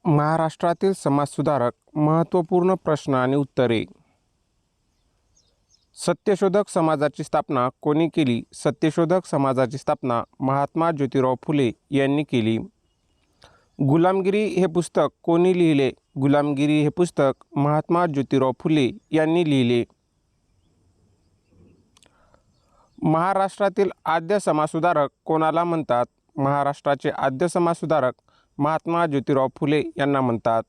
महाराष्ट्रातील समाजसुधारक महत्त्वपूर्ण प्रश्न आणि उत्तरे. सत्यशोधक समाजाची स्थापना कोणी केली? सत्यशोधक समाजाची स्थापना महात्मा ज्योतिराव फुले यांनी केली. गुलामगिरी हे पुस्तक कोणी लिहिले? गुलामगिरी हे पुस्तक महात्मा ज्योतिराव फुले यांनी लिहिले. महाराष्ट्रातील आद्य समाजसुधारक कोणाला म्हणतात? महाराष्ट्राचे आद्य समाजसुधारक महात्मा ज्योतिराव फुले यांना म्हणतात.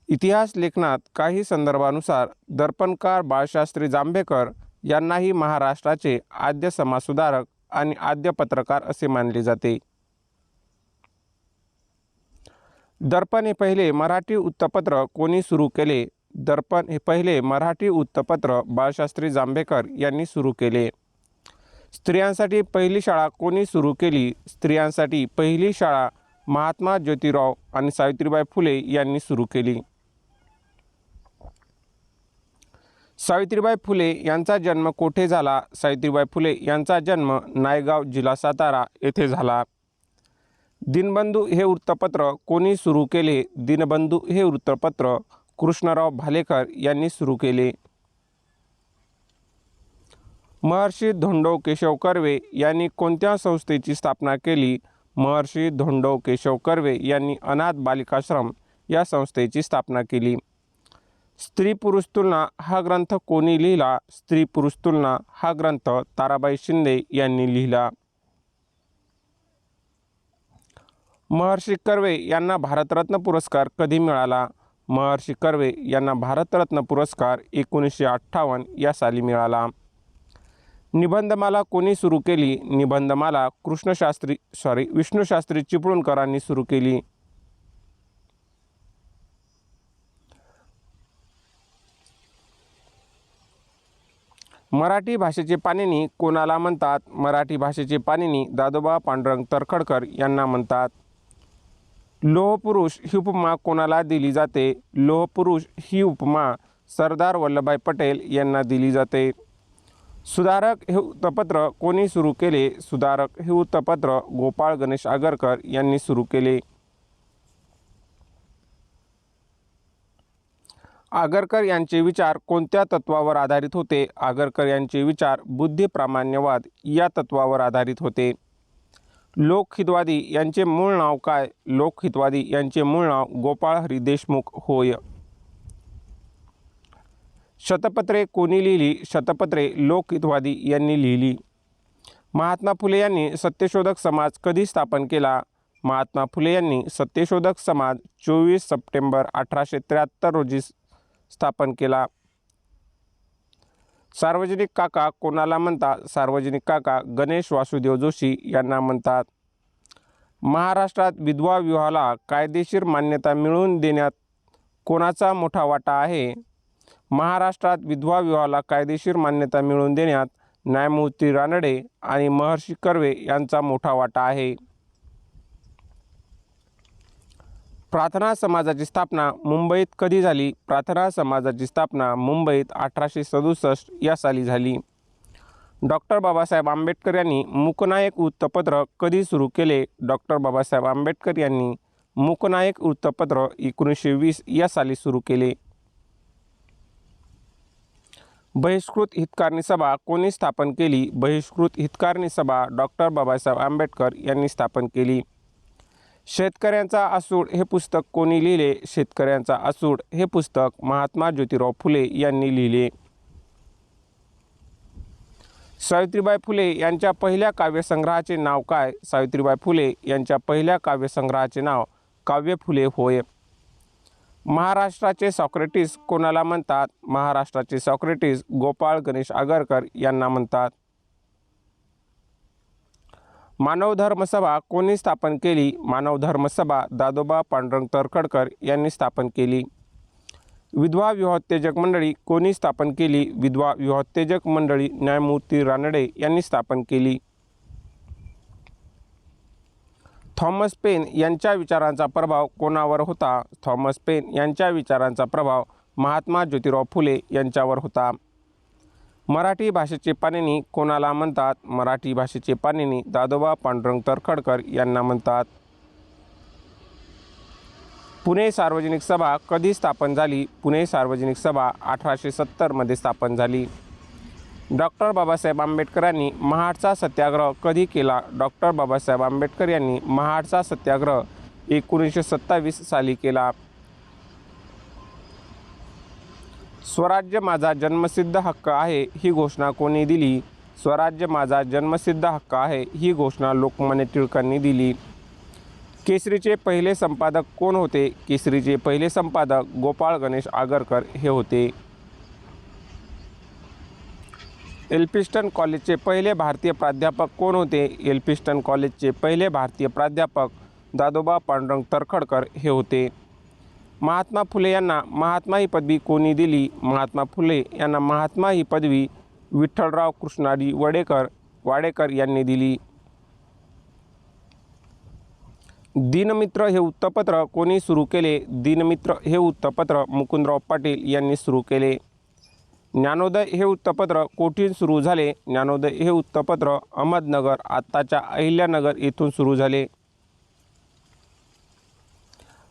इतिहास लेखनात काही संदर्भानुसार दर्पणकार बाळशास्त्री जांभेकर यांनाही महाराष्ट्राचे आद्य समाजसुधारक आणि आद्य पत्रकार असे मानले जाते. दर्पण हे पहिले मराठी वृत्तपत्र कोणी सुरू केले? दर्पण हे पहिले मराठी वृत्तपत्र बाळशास्त्री जांभेकर यांनी सुरू केले. स्त्रियांसाठी पहिली शाळा कोणी सुरू केली? स्त्रियांसाठी पहिली शाळा महात्मा ज्योतिराव आणि सावित्रीबाई फुले यांनी सुरू केली. सावित्रीबाई फुले यांचा जन्म कोठे झाला? सावित्रीबाई फुले यांचा जन्म नायगाव, जिल्हा सातारा येथे झाला. दिनबंधू हे वृत्तपत्र कोणी सुरू केले? दिनबंधू हे वृत्तपत्र कृष्णराव भालेकर यांनी सुरू केले. महर्षी धोंडो केशव कर्वे यांनी कोणत्या संस्थेची स्थापना केली? महर्षी धोंडो केशव कर्वे यांनी अनाथ बालिकाश्रम या संस्थेची स्थापना केली. स्त्री पुरुष तुलना हा ग्रंथ कोणी लिहिला? स्त्री पुरुष तुलना हा ग्रंथ ताराबाई शिंदे यांनी लिहिला. महर्षी कर्वे यांना भारतरत्न पुरस्कार कधी मिळाला? महर्षी कर्वे यांना भारतरत्न पुरस्कार 1958 या साली मिळाला. निबंधमाला कोणी सुरू केली? निबंधमाला विष्णूशास्त्री चिपळूणकरांनी सुरू केली. मराठी भाषेचे पाणिनी कोणाला म्हणतात? मराठी भाषेचे पाणिनी दादोबा पांडुरंग तर्खडकर यांना म्हणतात. लोहपुरुष ही उपमा कोणाला दिली जाते? लोहपुरुष ही उपमा सरदार वल्लभभाई पटेल यांना दिली जाते. सुधारक हे वृत्तपत्र कोणी सुरू केले? सुधारक हे वृत्तपत्र गोपाळ गणेश आगरकर यांनी सुरू केले. आगरकर यांचे विचार कोणत्या तत्वावर आधारित होते? आगरकर यांचे विचार बुद्धिप्रामाण्यवाद या तत्वावर आधारित होते. लोकहितवादी यांचे मूळ नाव काय? लोकहितवादी यांचे मूळ नाव गोपाळ हरी देशमुख होय. शतपत्रे कोणी लिहिली? शतपत्रे लोकहितवादी यांनी लिहिली. महात्मा फुले यांनी सत्यशोधक समाज कधी स्थापन केला? महात्मा फुले यांनी सत्यशोधक समाज 24 सप्टेंबर 1873 रोजी स्थापन केला. सार्वजनिक काका कोणाला म्हणतात? सार्वजनिक काका गणेश वासुदेव जोशी यांना म्हणतात. महाराष्ट्रात विधवा विवाहाला कायदेशीर मान्यता मिळवून देण्यात कोणाचा मोठा वाटा आहे? महाराष्ट्रात विधवा विवाहाला कायदेशीर मान्यता मिळवून देण्यात न्यायमूर्ती रानडे आणि महर्षी कर्वे यांचा मोठा वाटा आहे. प्रार्थना समाजाची स्थापना मुंबईत कधी झाली? प्रार्थना समाजाची स्थापना मुंबईत 1867 या साली झाली. डॉक्टर बाबासाहेब आंबेडकर यांनी मूकनायक वृत्तपत्र कधी सुरू केले? डॉक्टर बाबासाहेब आंबेडकर यांनी मूकनायक वृत्तपत्र 1920 या साली सुरू केले. बहिष्कृत हितकारणी सभा कोणी स्थापन केली? बहिष्कृत हितकारणी सभा डॉक्टर बाबासाहेब आंबेडकर यांनी स्थापन केली. शेतकऱ्यांचा आसूड हे पुस्तक कोणी लिहिले? शेतकऱ्यांचा आसूड हे पुस्तक महात्मा ज्योतिराव फुले यांनी लिहिले. सावित्रीबाई फुले यांच्या पहिल्या काव्यसंग्रहाचे नाव काय? सावित्रीबाई फुले यांच्या पहिल्या काव्यसंग्रहाचे नाव काव्य फुले होय. महाराष्ट्राचे सॉक्रेटिस कोणाला म्हणतात? महाराष्ट्राचे सॉक्रेटिस गोपाळ गणेश आगरकर यांना म्हणतात. मानव धर्म सभा कोणी स्थापन केली? मानव धर्म सभा दादोबा पांडुरंग तर्खडकर यांनी स्थापन केली. विधवा विवाहोत्तेजक मंडळी कोणी स्थापन केली? विधवा विवाहोत्तेजक मंडळी न्यायमूर्ती रानडे यांनी स्थापन केली. थॉमस पेन यांच्या विचारांचा प्रभाव कोणावर होता? थॉमस पेन यांच्या विचारांचा प्रभाव महात्मा ज्योतिराव फुले यांच्यावर होता. मराठी भाषेचे पाणिनी कोणाला म्हणतात? मराठी भाषेचे पाणिनी दादोबा पांडुरंग तर्खडकर यांना म्हणतात. पुणे सार्वजनिक सभा कधी स्थापन झाली? पुणे सार्वजनिक सभा 1870 स्थापन झाली. डॉक्टर बाबासाहेब आंबेडकरांनी महाडचा सत्याग्रह कधी केला? डॉक्टर बाबासाहेब आंबेडकर यांनी महाडचा सत्याग्रह 1927 साली केला. स्वराज्य माझा जन्मसिद्ध हक्क आहे ही घोषणा कोणी दिली? स्वराज्य माझा जन्मसिद्ध हक्क आहे ही घोषणा लोकमान्य टिळकांनी दिली. केसरीचे पहिले संपादक कोण होते? केसरीचे पहिले संपादक गोपाळ गणेश आगरकर हे होते. एल्फिन्स्टन कॉलेजचे पहिले भारतीय प्राध्यापक कोण होते? एल्फिन्स्टन कॉलेजचे पहिले भारतीय प्राध्यापक दादोबा पांडुरंग तर्खडकर हे होते. महात्मा फुले यांना महात्मा ही पदवी कोणी दिली? महात्मा फुले यांना महात्मा ही पदवी विठ्ठलराव कृष्णाजी वाडेकर यांनी दिली. दिनमित्र हे वृत्तपत्र कोणी सुरू केले? दिनमित्र हे वृत्तपत्र मुकुंदराव पाटील यांनी सुरू केले. ज्ञानोदय हे वृत्तपत्र कोठून सुरू झाले? ज्ञानोदय हे वृत्तपत्र अहमदनगर आत्ताच्या अहिल्यानगर येथून सुरू झाले.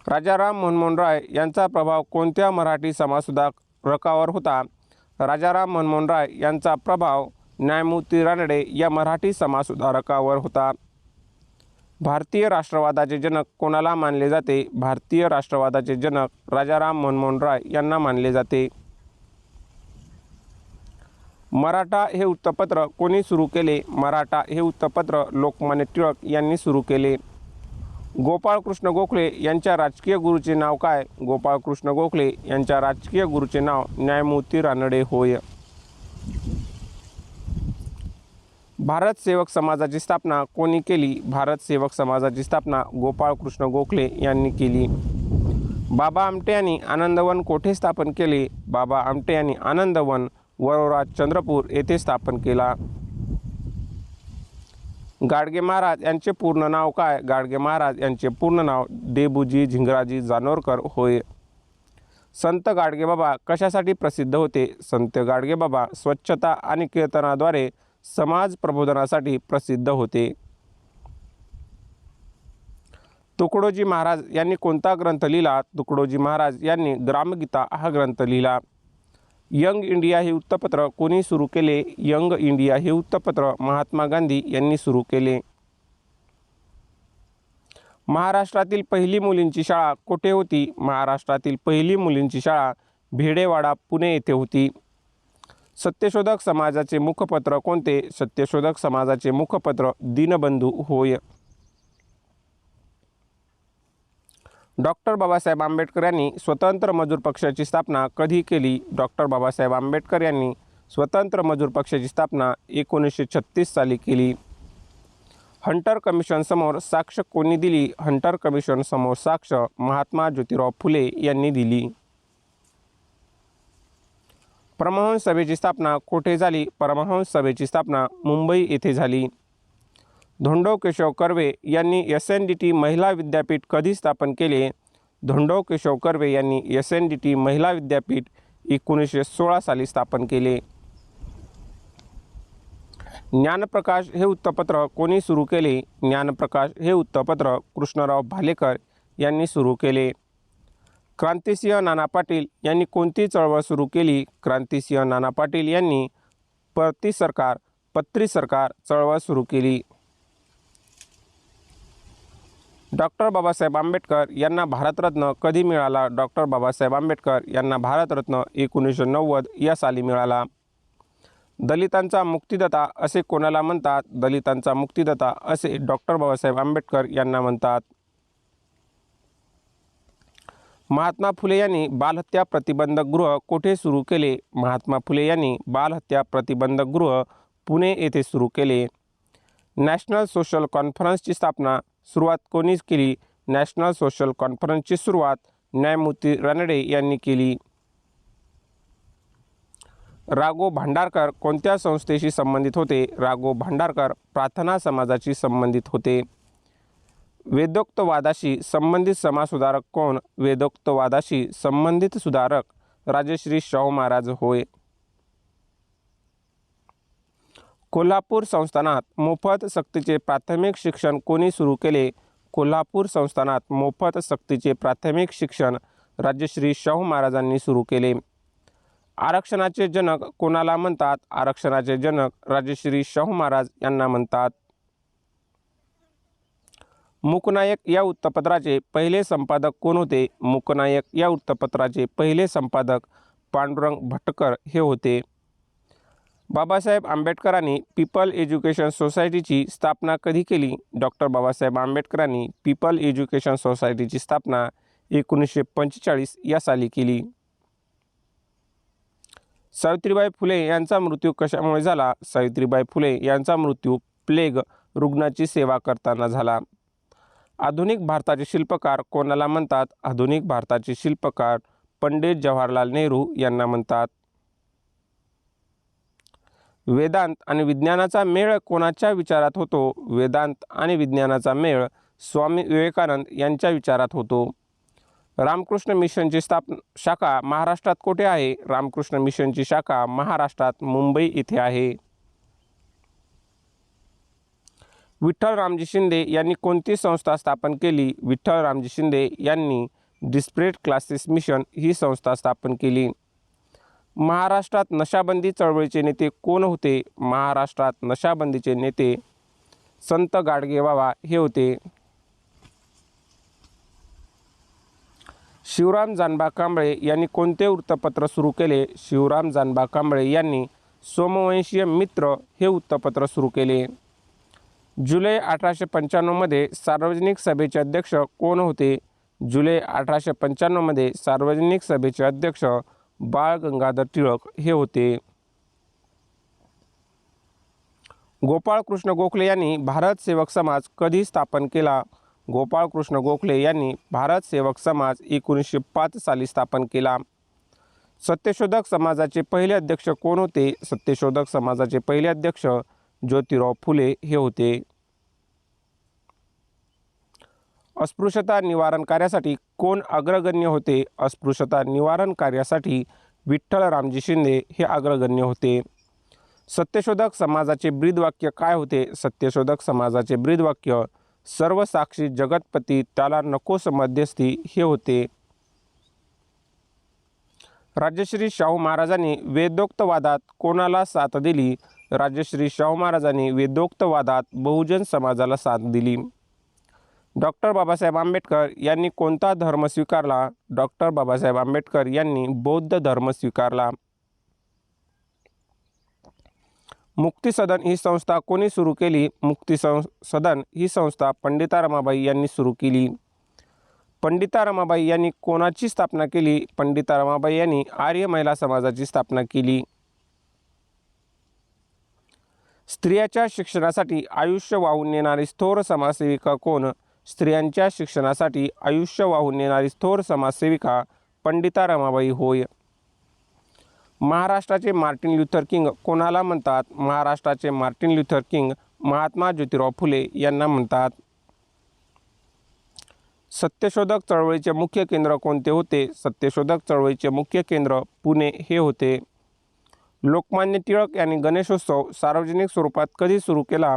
राजाराम मोहन राय यांचा प्रभाव कोणत्या मराठी समाजसुधारकावर होता? राजाराम मोहन राय यांचा प्रभाव न्यायमूर्ती रानडे या मराठी समाजसुधारकावर होता. भारतीय राष्ट्रवादाचे जनक कोणाला मानले जाते? भारतीय राष्ट्रवादाचे जनक राजाराम मोहन राय यांना मानले जाते. मराठा हे वृत्तपत्र कोणी सुरू केले? मराठा हे वृत्तपत्र लोकमान्य टिळक यांनी सुरू केले. गोपाळकृष्ण गोखले यांच्या राजकीय गुरुचे नाव काय? गोपाळकृष्ण गोखले यांच्या राजकीय गुरुचे नाव न्यायमूर्ती रानडे होय. भारत सेवक समाजाची स्थापना कोणी केली? भारत सेवक समाजाची स्थापना गोपाळकृष्ण गोखले यांनी केली. बाबा आमटे यांनी आनंदवन कोठे स्थापन केले? बाबा आमटे यांनी आनंदवन वरोरा चंद्रपूर येथे स्थापन केला. गाडगे महाराज यांचे पूर्ण नाव काय? गाडगे महाराज यांचे पूर्ण नाव डेबूजी झिंगराजी जानोरकर होय. संत गाडगेबाबा कशासाठी प्रसिद्ध होते? संत गाडगेबाबा स्वच्छता आणि कीर्तनाद्वारे समाज प्रबोधनासाठी प्रसिद्ध होते. तुकडोजी महाराज यांनी कोणता ग्रंथ लिहिला? तुकडोजी महाराज यांनी ग्रामगीता हा ग्रंथ लिहिला. यंग इंडिया हे वृत्तपत्र कोणी सुरू केले? यंग इंडिया हे वृत्तपत्र महात्मा गांधी यांनी सुरू केले. महाराष्ट्रातील पहिली मुलींची शाळा कोठे होती? महाराष्ट्रातील पहिली मुलींची शाळा भेडेवाडा पुणे येथे होती. सत्यशोधक समाजाचे मुखपत्र कोणते? सत्यशोधक समाजाचे मुखपत्र दीनबंधू होय. डॉक्टर बाबासाहेब आंबेडकर यांनी स्वतंत्र मजूर पक्षाची स्थापना कधी केली? डॉक्टर बाबासाहेब आंबेडकर यांनी स्वतंत्र मजूर पक्षाची स्थापना 1936 साली केली. हंटर कमिशन समोर साक्ष कोणी दिली? हंटर कमिशन समोर साक्ष महात्मा ज्योतिराव फुले यांनी दिली. परमहंस सभेची स्थापना कोठे झाली? परमहंस सभेची स्थापना मुंबई येथे झाली. धोंडो केशव कर्वे यांनी SNDT महिला विद्यापीठ कधी स्थापन केले? धोंडो केशव कर्वे यांनी SNDT महिला विद्यापीठ 1916 साली स्थापन केले. ज्ञानप्रकाश हे वृत्तपत्र कोणी सुरू केले? ज्ञानप्रकाश हे वृत्तपत्र कृष्णराव भालेकर यांनी सुरू केले. क्रांतिसिंह नाना पाटील यांनी कोणती चळवळ सुरू केली? क्रांतिसिंह नाना पाटील यांनी पत्री सरकार चळवळ सुरू केली. डॉक्टर बाबासाहेब आंबेडकर यांना भारतरत्न कधी मिळाला? डॉक्टर बाबासाहेब आंबेडकर यांना भारतरत्न 1990 या साली मिळाला. दलितांचा मुक्तिदाता असे कोणाला म्हणतात? दलितांचा मुक्तिदाता असे डॉक्टर बाबासाहेब आंबेडकर यांना म्हणतात. महात्मा फुले यांनी बालहत्या प्रतिबंधक गृह कोठे सुरू केले? महात्मा फुले यांनी बालहत्या प्रतिबंधक गृह पुणे येथे सुरू केले. नॅशनल सोशल कॉन्फरन्सची सुरुवात कोणी केली? नॅशनल सोशल कॉन्फरन्सची सुरुवात न्यायमूर्ती रानडे यांनी केली. राघो भांडारकर कोणत्या संस्थेशी संबंधित होते? राघो भांडारकर प्रार्थना समाजाशी संबंधित होते. वेदोक्तवादाशी संबंधित समाजसुधारक कोण? वेदोक्तवादाशी संबंधित सुधारक राजश्री शाहू महाराज होय. कोल्हापूर संस्थानात मोफत सक्तीचे प्राथमिक शिक्षण कोणी सुरू केले? कोल्हापूर संस्थानात मोफत सक्तीचे प्राथमिक शिक्षण राजश्री शाहू महाराजांनी सुरू केले? आरक्षणाचे जनक कोणाला म्हणतात? आरक्षणाचे जनक राजश्री शाहू महाराज यांना म्हणतात. मूकनायक या वृत्तपत्राचे पहिले संपादक कोण होते? मूकनायक या वृत्तपत्राचे पहिले संपादक पांडुरंग भटकर हे होते. बाबासाहेब आंबेडकरांनी पीपल एज्युकेशन सोसायटीची स्थापना कधी केली? डॉक्टर बाबासाहेब आंबेडकरांनी पीपल एज्युकेशन सोसायटीची स्थापना 1945 या साली केली. सावित्रीबाई फुले यांचा मृत्यू कशामुळे झाला? सावित्रीबाई फुले यांचा मृत्यू प्लेग रुग्णाची सेवा करताना झाला. आधुनिक भारताचे शिल्पकार कोणाला म्हणतात? आधुनिक भारताचे शिल्पकार पंडित जवाहरलाल नेहरू यांना म्हणतात. वेदांत आणि विज्ञानाचा मेळ कोणाच्या विचारात होतो? वेदांत आणि विज्ञानाचा मेळ स्वामी विवेकानंद यांच्या विचारात होतो. रामकृष्ण मिशनची शाखा महाराष्ट्रात कोठे आहे? रामकृष्ण मिशनची शाखा महाराष्ट्रात मुंबई येथे आहे. विठ्ठल रामजी शिंदे यांनी कोणती संस्था स्थापन केली? विठ्ठल रामजी शिंदे यांनी डिस्परेट क्लासेस मिशन ही संस्था स्थापन केली. महाराष्ट्रात नशाबंदी चळवळीचे नेते कोण होते? महाराष्ट्रात नशाबंदीचे नेते संत गाडगेबाबा हे होते. शिवराम जानबा कांबळे यांनी कोणते वृत्तपत्र सुरू केले? शिवराम जानबा कांबळे यांनी सोमवंशीय मित्र हे वृत्तपत्र सुरू केले. जुलै 1895 मध्ये सार्वजनिक सभेचे अध्यक्ष कोण होते? जुलै 1895 मध्ये सार्वजनिक सभेचे अध्यक्ष बाळ गंगाधर टिळक हे होते. गोपाळकृष्ण गोखले यांनी भारत सेवक समाज कधी स्थापन केला? गोपाळकृष्ण गोखले यांनी भारत सेवक समाज 1905 साली स्थापन केला. सत्यशोधक समाजाचे पहिले अध्यक्ष कोण होते? सत्यशोधक समाजाचे पहिले अध्यक्ष ज्योतिराव फुले हे होते. अस्पृश्यता निवारण कार्यासाठी कोण अग्रगण्य होते? अस्पृश्यता निवारण कार्यासाठी विठ्ठल रामजी शिंदे हे अग्रगण्य होते. सत्यशोधक समाजाचे ब्रीदवाक्य काय होते? सत्यशोधक समाजाचे ब्रीदवाक्य सर्व साक्षी जगतपती त्याला नकोस मध्यस्थी हे होते. राजश्री शाहू महाराजांनी वेदोक्तवादात कोणाला साथ दिली? राजश्री शाहू महाराजांनी वेदोक्तवादात बहुजन समाजाला साथ दिली. डॉक्टर बाबासाहेब आंबेडकर यांनी कोणता धर्म स्वीकारला? डॉक्टर बाबासाहेब आंबेडकर यांनी बौद्ध धर्म स्वीकारला. मुक्ती सदन ही संस्था कोणी सुरू केली? मुक्ती सदन ही संस्था पंडिता रमाबाई यांनी सुरू केली. पंडिता रमाबाई यांनी कोणाची स्थापना केली? पंडिता रमाबाई यांनी आर्य महिला समाजाची स्थापना केली. स्त्रियांच्या शिक्षणासाठी आयुष्य वाहून नेणारी थोर समाजसेविका कोण? स्त्रियांच्या शिक्षणासाठी आयुष्य वाहून नेणारी थोर समाजसेविका पंडिता रमाबाई होय. महाराष्ट्राचे मार्टिन ल्युथर किंग कोणाला म्हणतात? महाराष्ट्राचे Martin Luther King Mahatma Jyotirao Phule यांना म्हणतात. सत्यशोधक चळवळीचे मुख्य केंद्र कोणते होते? सत्यशोधक चळवळीचे मुख्य केंद्र पुणे हे होते. लोकमान्य टिळक यांनी गणेशोत्सव सार्वजनिक स्वरूपात कधी सुरू केला?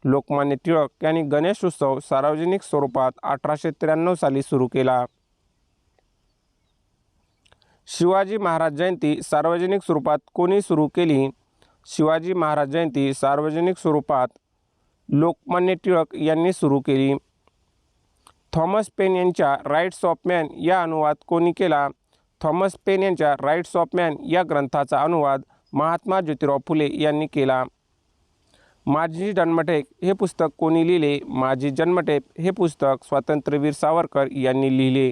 लोकमान्य टिळक यांनी गणेशोत्सव सार्वजनिक स्वरूपात 1893 साली सुरू केला. शिवाजी महाराज जयंती सार्वजनिक स्वरूपात कोणी सुरू केली? शिवाजी महाराज जयंती सार्वजनिक स्वरूपात लोकमान्य टिळक यांनी सुरू केली. थॉमस पेन यांच्या राईट्स ऑफ मॅन या अनुवाद कोणी केला? थॉमस पेन यांच्या राईट्स ऑफ मॅन या ग्रंथाचा अनुवाद महात्मा ज्योतिराव फुले यांनी केला. माझी जन्मठेप हे पुस्तक कोणी लिहिले? माझी जन्मठेप हे पुस्तक स्वातंत्र्यवीर सावरकर यांनी लिहिले.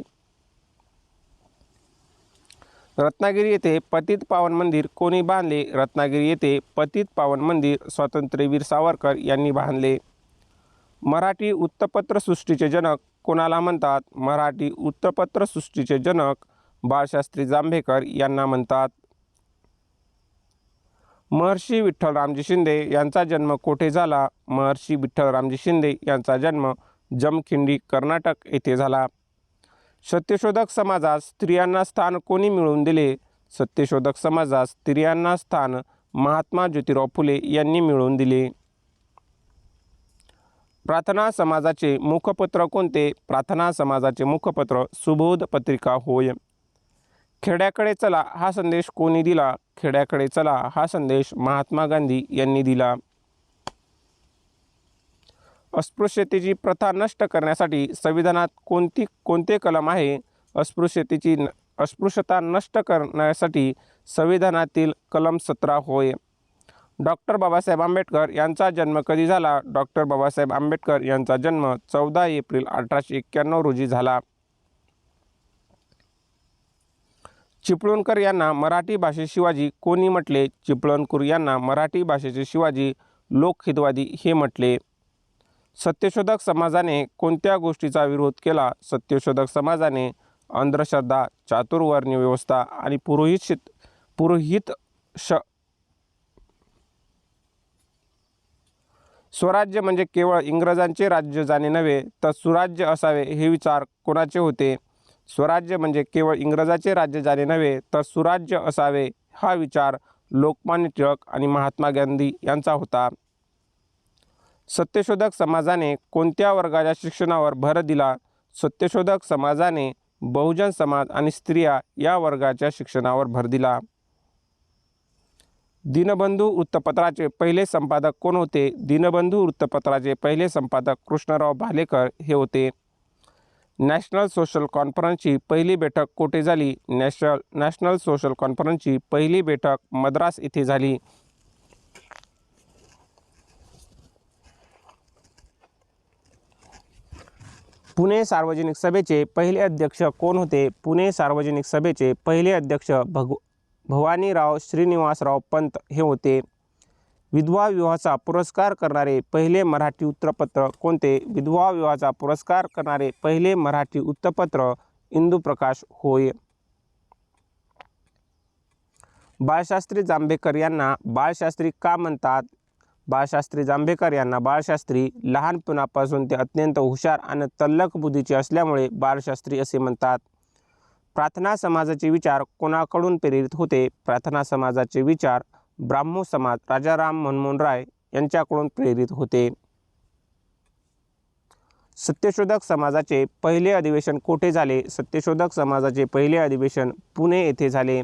रत्नागिरी येथे पतित पावन मंदिर कोणी बांधले? रत्नागिरी येथे पतित पावन मंदिर स्वातंत्र्यवीर सावरकर यांनी बांधले. मराठी वृत्तपत्र सृष्टीचे जनक कोणाला म्हणतात? मराठी वृत्तपत्र सृष्टीचे जनक बाळशास्त्री जांभेकर यांना म्हणतात. महर्षी विठ्ठल रामजी शिंदे यांचा जन्म कोठे झाला? महर्षी विठ्ठल रामजी शिंदे यांचा जन्म जमखिंडी कर्नाटक येथे झाला. सत्यशोधक समाजात स्त्रियांना स्थान कोणी मिळवून दिले? सत्यशोधक समाजात स्त्रियांना स्थान महात्मा ज्योतिराव फुले यांनी मिळवून दिले. प्रार्थना समाजाचे मुखपत्र कोणते? प्रार्थना समाजाचे मुखपत्र सुबोध पत्रिका होय. खेड्याकडे चला हा संदेश कोणी दिला? खेड्याकडे चला हा संदेश महात्मा गांधी यांनी दिला. अस्पृश्यतेची प्रथा नष्ट करण्यासाठी संविधानात कोणते कलम आहे? अस्पृश्यता नष्ट करण्यासाठी संविधानातील कलम 17 होय. डॉक्टर बाबासाहेब आंबेडकर यांचा जन्म कधी झाला? डॉक्टर बाबासाहेब आंबेडकर यांचा जन्म 14 एप्रिल 1891 रोजी झाला. चिपळूणकर यांना मराठी भाषेत शिवाजी कोणी म्हटले? चिपळूणकर यांना मराठी भाषेचे शिवाजी लोकहितवादी हे म्हटले. सत्यशोधक समाजाने कोणत्या गोष्टीचा विरोध केला? सत्यशोधक समाजाने अंधश्रद्धा, चातुर्वर्ण्य व्यवस्था आणि पुरोहित स्वराज्य म्हणजे केवळ इंग्रजांचे राज्य जाणे नव्हे तर सुराज्य असावे हे विचार कोणाचे होते? स्वराज्य म्हणजे केवळ इंग्रजाचे राज्य जाणे नव्हे तर सुराज्य असावे हा विचार लोकमान्य टिळक आणि महात्मा गांधी यांचा होता. सत्यशोधक समाजाने कोणत्या वर्गाच्या शिक्षणावर भर दिला? सत्यशोधक समाजाने बहुजन समाज आणि स्त्रिया या वर्गाच्या शिक्षणावर भर दिला. दीनबंधू वृत्तपत्राचे पहिले संपादक कोण होते? दीनबंधू वृत्तपत्राचे पहिले संपादक कृष्णराव भालेकर हे होते. नॅशनल सोशल कॉन्फरन्सची पहिली बैठक कोठे झाली? नॅशनल सोशल कॉन्फरन्सची पहिली बैठक मद्रास येथे झाली. पुणे सार्वजनिक सभेचे पहिले अध्यक्ष कोण होते? पुणे सार्वजनिक सभेचे पहिले अध्यक्ष भवानीराव श्रीनिवासराव पंत हे होते. विधवा विवाहाचा पुरस्कार करणारे पहिले मराठी वृत्तपत्र कोणते? विधवा विवाहाचा पुरस्कार करणारे पहिले मराठी वृत्तपत्र इंदुप्रकाश होय. बाळशास्त्री जांभेकर यांना बाळशास्त्री का म्हणतात? बाळशास्त्री जांभेकर यांना बाळशास्त्री लहानपणापासून ते अत्यंत हुशार आणि तल्लख बुद्धीचे असल्यामुळे बाळशास्त्री असे म्हणतात. प्रार्थना समाजाचे विचार कोणाकडून प्रेरित होते? प्रार्थना समाजाचे विचार ब्राह्मो समाज राजाराम मनमोहन राय यांच्याकडून प्रेरित होते. सत्यशोधक समाजाचे पहिले अधिवेशन कोठे झाले? सत्यशोधक समाजाचे पहिले अधिवेशन पुणे येथे झाले.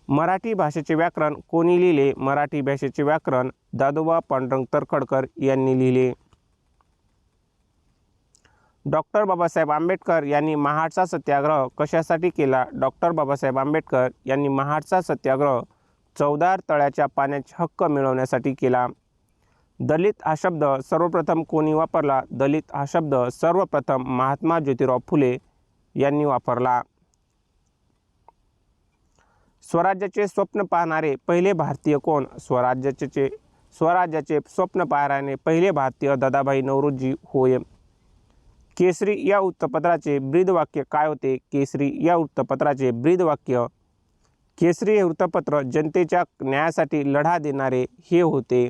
मराठी भाषेचे व्याकरण कोणी लिहिले? मराठी भाषेचे व्याकरण दादोबा पांडुरंग तर्खडकर यांनी लिहिले. डॉक्टर बाबासाहेब आंबेडकर यांनी महाडचा सत्याग्रह कशासाठी केला? डॉक्टर बाबासाहेब आंबेडकर यांनी महाडचा सत्याग्रह चवदार तळ्याच्या पाण्याचे हक्क मिळवण्यासाठी केला. दलित हा शब्द सर्वप्रथम कोणी वापरला? दलित हा शब्द सर्वप्रथम महात्मा ज्योतिराव फुले यांनी वापरला. स्वराज्याचे स्वप्न पाहणारे पहिले भारतीय कोण? स्वराज्याचे स्वप्न पाहणारे पहिले भारतीय दादाभाई नौरोजी होय. केसरी या वृत्तपत्राचे ब्रीदवाक्य काय होते? केसरी या वृत्तपत्राचे ब्रीदवाक्य केसरी हे वृत्तपत्र जनतेच्या न्यायासाठी लढा देणारे हे होते.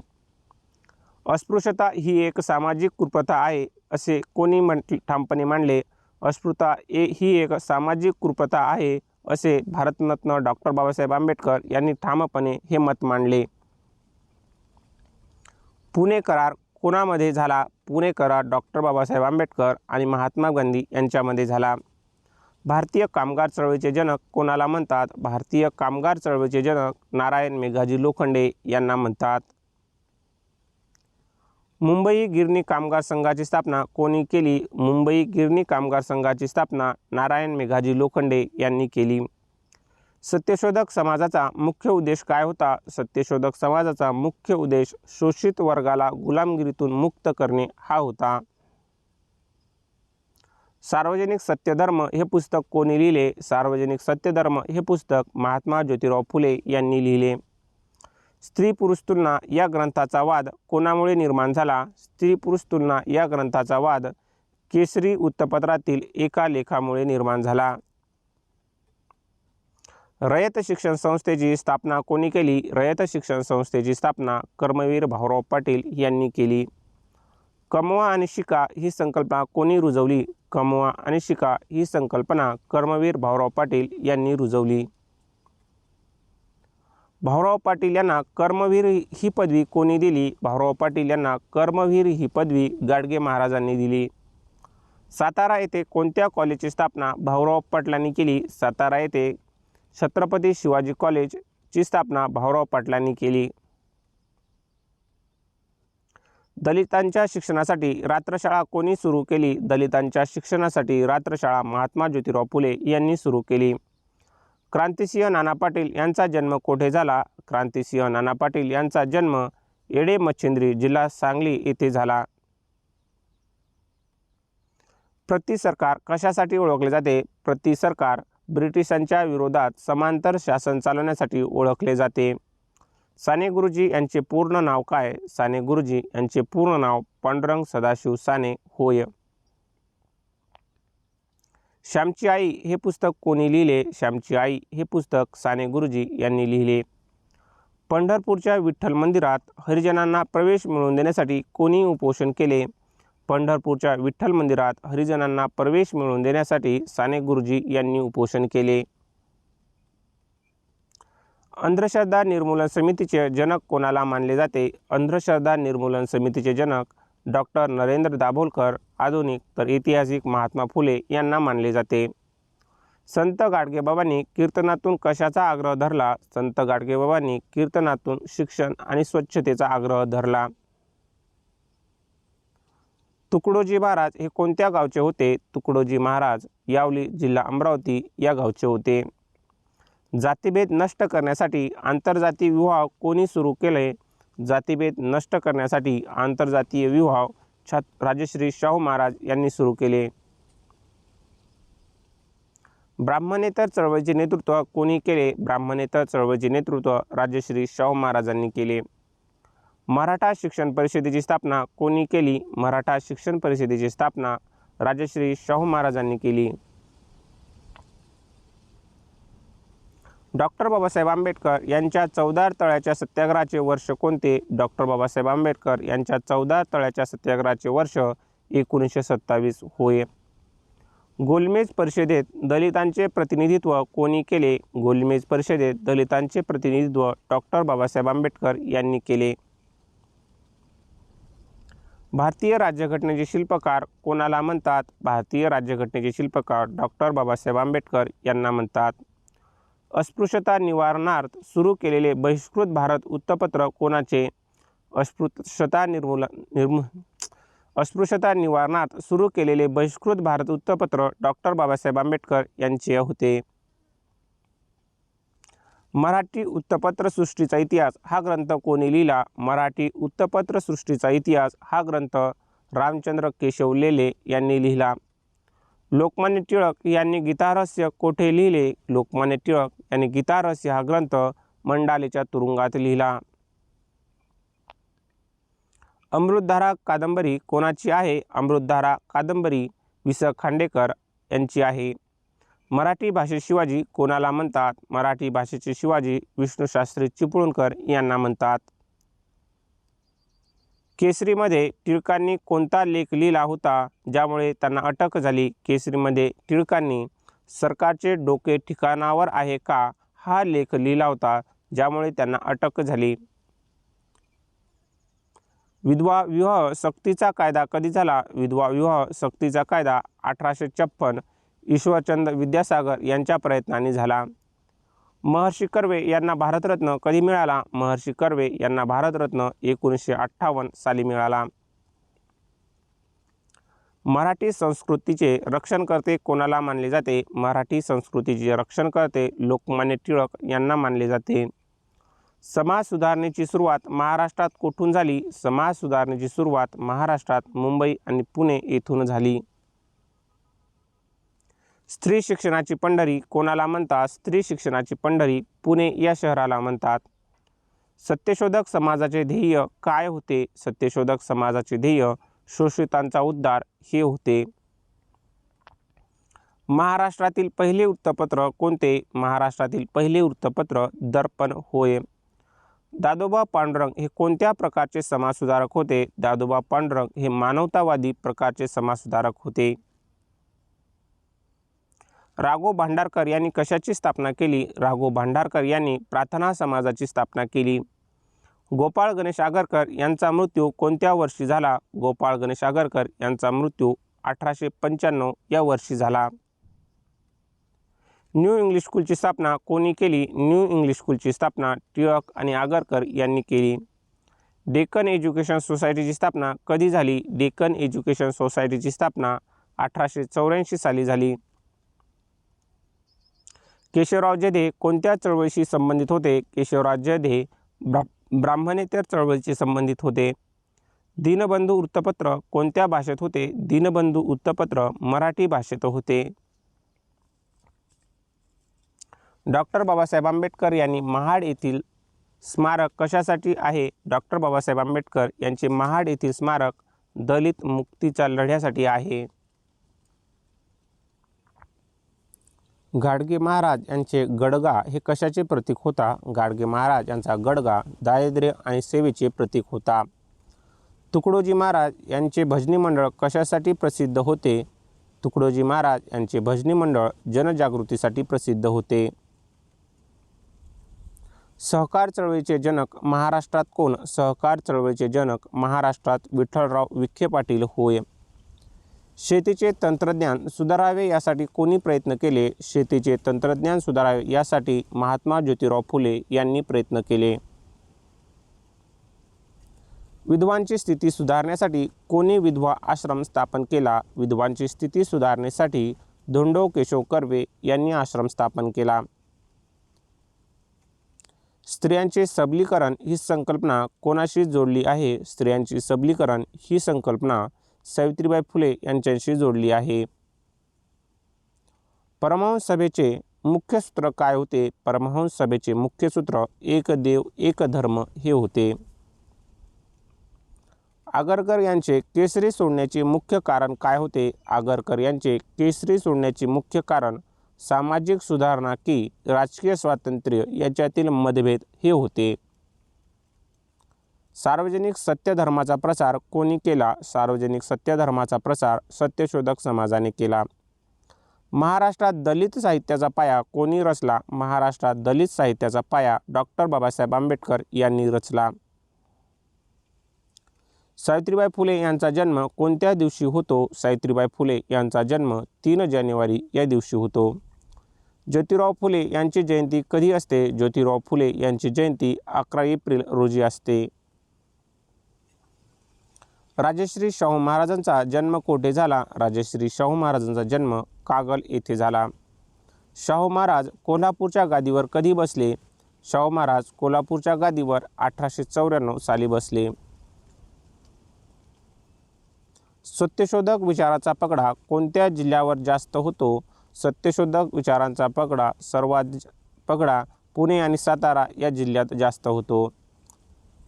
अस्पृश्यता ही एक सामाजिक कुप्रथा आहे असे कोणी ठामपणे मांडले? अस्पृश्यता ही एक सामाजिक कुप्रथा आहे असे भारतरत्न डॉक्टर बाबासाहेब आंबेडकर यांनी ठामपणे हे मत मांडले. पुणे करार कोणामध्ये झाला? पुणे करार डॉक्टर बाबासाहेब आंबेडकर आणि महात्मा गांधी यांच्यामध्ये झाला. भारतीय कामगार चळवळीचे जनक कोणाला म्हणतात? भारतीय कामगार चळवळीचे जनक नारायण मेघाजी लोखंडे यांना म्हणतात. मुंबई गिरणी कामगार संघाची स्थापना कोणी केली? मुंबई गिरणी कामगार संघाची स्थापना नारायण मेघाजी लोखंडे यांनी केली. सत्यशोधक समाजाचा मुख्य उद्देश काय होता? सत्यशोधक समाजाचा मुख्य उद्देश शोषित वर्गाला गुलामगिरीतून मुक्त करणे हा होता. सार्वजनिक सत्यधर्म हे पुस्तक कोणी लिहिले? सार्वजनिक सत्यधर्म हे पुस्तक महात्मा ज्योतिराव फुले यांनी लिहिले. स्त्री पुरुष तुलना या ग्रंथाचा वाद कोणामुळे निर्माण झाला? स्त्री पुरुष तुलना या ग्रंथाचा वाद केसरी वृत्तपत्रातील एका लेखामुळे निर्माण झाला. रयत शिक्षण संस्थेची स्थापना कोणी केली? रयत शिक्षण संस्थेची स्थापना कर्मवीर भाऊराव पाटील यांनी केली. कमवा आणि शिका ही संकल्पना कोणी रुजवली? कमवा आणि शिका ही संकल्पना कर्मवीर भाऊराव पाटील यांनी रुजवली. भाऊराव पाटील यांना कर्मवीर ही पदवी कोणी दिली? भाऊराव पाटील यांना कर्मवीर ही पदवी गाडगे महाराजांनी दिली. सातारा येथे कोणत्या कॉलेजची स्थापना भाऊराव पाटलांनी केली? सातारा येथे छत्रपती शिवाजी कॉलेजची स्थापना भाऊराव पाटलांनी केली. दलितांच्या शिक्षणासाठी रात्रशाळा कोणी सुरू केली? दलितांच्या शिक्षणासाठी रात्रशाळा महात्मा ज्योतिराव फुले यांनी सुरू केली. क्रांतिसिंह नाना पाटील यांचा जन्म कोठे झाला? क्रांतिसिंह नाना पाटील यांचा जन्म येडे मच्छिंद्री, जिल्हा सांगली येथे झाला. प्रति सरकार कशासाठी ओळखले जाते? प्रति सरकार ब्रिटिशांच्या विरोधात समांतर शासन चालवण्यासाठी ओळखले जाते. साने गुरुजी यांचे पूर्ण नाव काय? साने गुरुजी यांचे पूर्ण नाव पांडुरंग सदाशिव साने होय. श्यामची आई हे पुस्तक कोणी लिहिले? श्यामची आई हे पुस्तक साने गुरुजी यांनी लिहिले. पंढरपूरच्या विठ्ठल मंदिरात हरिजनांना प्रवेश मिळवून देण्यासाठी कोणी उपोषण केले? पंढरपूरच्या विठ्ठल मंदिरात हरिजनांना प्रवेश मिळवून देण्यासाठी साने गुरुजी यांनी उपोषण केले. अंधश्रद्धा निर्मूलन समितीचे जनक कोणाला मानले जाते? अंधश्रद्धा निर्मूलन समितीचे जनक डॉक्टर नरेंद्र दाभोलकर, आधुनिक तर ऐतिहासिक महात्मा फुले यांना मानले जाते. संत गाडगेबाबांनी कीर्तनातून कशाचा आग्रह धरला? संत गाडगेबाबांनी कीर्तनातून शिक्षण आणि स्वच्छतेचा आग्रह धरला. तुकडोजी महाराज हे कोणत्या गावचे होते? तुकडोजी महाराज यावली, जिल्हा अमरावती या गावचे होते. जातीभेद नष्ट करण्यासाठी आंतरजातीय विवाह कोणी सुरू केले? जातीभेद नष्ट करण्यासाठी आंतरजातीय विवाह राजश्री शाहू महाराज यांनी सुरू केले. ब्राह्मणेतर चळवळीचे नेतृत्व कोणी केले? ब्राह्मणेतर चळवळीचे नेतृत्व राजश्री शाहू महाराजांनी केले. मराठा शिक्षण परिषदेची स्थापना कोणी केली? मराठा शिक्षण परिषदेची स्थापना राजश्री शाहू महाराजांनी केली. डॉक्टर बाबासाहेब आंबेडकर यांच्या चौदार तळ्याच्या सत्याग्रहाचे वर्ष कोणते? डॉक्टर बाबासाहेब आंबेडकर यांच्या चौदार तळ्याच्या सत्याग्रहाचे वर्ष 1927 होय. गोलमेज परिषदेत दलितांचे प्रतिनिधित्व कोणी केले? गोलमेज परिषदेत दलितांचे प्रतिनिधित्व डॉक्टर बाबासाहेब आंबेडकर यांनी केले. भारतीय राज्यघटनेचे शिल्पकार कोणाला म्हणतात? भारतीय राज्यघटनेचे शिल्पकार डॉक्टर बाबासाहेब आंबेडकर यांना म्हणतात. अस्पृश्यता निवारणार्थ सुरू केलेले बहिष्कृत भारत वृत्तपत्र कोणाचे? अस्पृश्यता निवारणार्थ सुरू केलेले बहिष्कृत भारत वृत्तपत्र डॉक्टर बाबासाहेब आंबेडकर यांचे होते. मराठी वृत्तपत्र सृष्टीचा इतिहास हा ग्रंथ कोणी लिहिला? मराठी वृत्तपत्र सृष्टीचा इतिहास हा ग्रंथ रामचंद्र केशव लेले यांनी लिहिला. लोकमान्य टिळक यांनी गीतारहस्य कोठे लिहिले? लोकमान्य टिळक यांनी गीतारहस्य हा ग्रंथ मंडालेच्या तुरुंगात लिहिला. अमृतधारा कादंबरी कोणाची आहे? अमृतधारा कादंबरी वि. स. खांडेकर यांची आहे. मराठी भाषेत शिवाजी कोणाला म्हणतात? मराठी भाषेचे शिवाजी विष्णुशास्त्री चिपळूणकर यांना म्हणतात. केसरीमध्ये टिळकांनी कोणता लेख लिहिला होता ज्यामुळे त्यांना अटक झाली? केसरीमध्ये टिळकांनी सरकारचे डोके ठिकाणावर आहे का हा लेख लिहिला होता ज्यामुळे त्यांना अटक झाली. विधवा विवाह सक्तीचा कायदा कधी झाला? विधवा विवाह सक्तीचा कायदा 1856 ईश्वरचंद विद्यासागर यांच्या प्रयत्नांनी झाला. महर्षी कर्वे यांना भारतरत्न कधी मिळाला? महर्षी कर्वे यांना भारतरत्न 1958 साली मिळाला. मराठी संस्कृतीचे रक्षणकर्ते कोणाला मानले जाते? मराठी संस्कृतीचे रक्षणकर्ते लोकमान्य टिळक यांना मानले जाते. समाज सुधारणेची सुरुवात महाराष्ट्रात कुठून झाली? समाज सुधारणेची सुरुवात महाराष्ट्रात मुंबई आणि पुणे येथून झाली. स्त्री शिक्षणाची पंढरी कोणाला म्हणतात? स्त्री शिक्षणाची पंढरी पुणे या शहराला म्हणतात. सत्यशोधक समाजाचे ध्येय काय होते? सत्यशोधक समाजाचे ध्येय शोषितांचा उद्धार हे होते. महाराष्ट्रातील पहिले वृत्तपत्र कोणते? महाराष्ट्रातील पहिले वृत्तपत्र दर्पण होय. दादोबा पांडुरंग हे कोणत्या प्रकारचे समाजसुधारक होते? दादोबा पांडुरंग हे मानवतावादी प्रकारचे समाजसुधारक होते. राघो भांडारकर यांनी कशाची स्थापना केली? राघो भांडारकर यांनी प्रार्थना समाजाची स्थापना केली. गोपाळ गणेश आगरकर यांचा मृत्यू कोणत्या वर्षी झाला? गोपाळ गणेश आगरकर यांचा मृत्यू 1895 या वर्षी झाला. न्यू इंग्लिश स्कूलची स्थापना कोणी केली? न्यू इंग्लिश स्कूलची स्थापना टिळक आणि आगरकर यांनी केली. डेक्कन एज्युकेशन सोसायटीची स्थापना कधी झाली? डेक्कन एज्युकेशन सोसायटीची स्थापना 1884 साली झाली. केशवराव जधे कोणत्या चळवळीशी संबंधित होते? केशवराव जधे ब्राह्मणेतर चळवळीशी संबंधित होते. दीनबंधू वृत्तपत्र कोणत्या भाषेत होते? दीनबंधू वृत्तपत्र मराठी भाषेत होते. डॉक्टर बाबासाहेब आंबेडकर यांनी महाड येथील स्मारक कशासाठी आहे? डॉक्टर बाबासाहेब आंबेडकर यांचे महाड येथील स्मारक दलित मुक्तीच्या लढ्यासाठी आहे. गाडगे महाराज यांचे गडगा हे कशाचे प्रतीक होता? गाडगे महाराज यांचा गडगा दारिद्र्य आणि सेवेचे प्रतीक होता. तुकडोजी महाराज यांचे भजनी मंडळ कशासाठी प्रसिद्ध होते? तुकडोजी महाराज यांचे भजनी मंडळ जनजागृतीसाठी प्रसिद्ध होते. सहकार चळवळीचे जनक महाराष्ट्रात कोण? सहकार चळवळीचे जनक महाराष्ट्रात विठ्ठलराव विखे पाटील होय. शेतीचे तंत्रज्ञान सुधारावे यासाठी कोणी प्रयत्न केले? शेतीचे तंत्रज्ञान सुधारावे यासाठी महात्मा ज्योतिराव फुले यांनी प्रयत्न केले. विधवांची स्थिती सुधारण्यासाठी कोणी विधवा आश्रम स्थापन केला? विधवांची स्थिती सुधारण्यासाठी धोंडो केशव कर्वे यांनी आश्रम स्थापन केला. स्त्रियांचे सबलीकरण ही संकल्पना कोणाशी जोडली आहे? स्त्रियांचे सबलीकरण ही संकल्पना सावित्रीबाई फुले यांच्याशी जोडली आहे. परमहंस सभेचे मुख्य सूत्र काय होते? परमहंस सभेचे मुख्य सूत्र एक देव एक धर्म हे होते. आगरकर यांचे केसरी सोडण्याचे मुख्य कारण काय होते? आगरकर यांचे केसरी सोडण्याचे मुख्य कारण सामाजिक सुधारणा की राजकीय स्वातंत्र्य याच्यातील मतभेद हे होते. सार्वजनिक सत्यधर्माचा प्रसार कोणी केला? सार्वजनिक सत्यधर्माचा प्रसार सत्यशोधक समाजाने केला. महाराष्ट्रात दलित साहित्याचा पाया कोणी रचला? महाराष्ट्रात दलित साहित्याचा पाया डॉक्टर बाबासाहेब आंबेडकर यांनी रचला. सावित्रीबाई फुले यांचा जन्म कोणत्या दिवशी होतो? सावित्रीबाई फुले यांचा जन्म 3 जानेवारी या दिवशी होतो. ज्योतिराव फुले यांची जयंती कधी असते? ज्योतिराव फुले यांची जयंती 11 एप्रिल रोजी असते. राजश्री शाहू महाराजांचा जन्म कोठे झाला? राजश्री शाहू महाराजांचा जन्म कागल येथे झाला. शाहू महाराज कोल्हापूरच्या गादीवर कधी बसले? शाहू महाराज कोल्हापूरच्या गादीवर 1894 साली बसले. सत्यशोधक विचाराचा पगडा कोणत्या जिल्ह्यावर जास्त होतो? सत्यशोधक विचारांचा पगडा पुणे आणि सातारा या जिल्ह्यात जास्त होतो.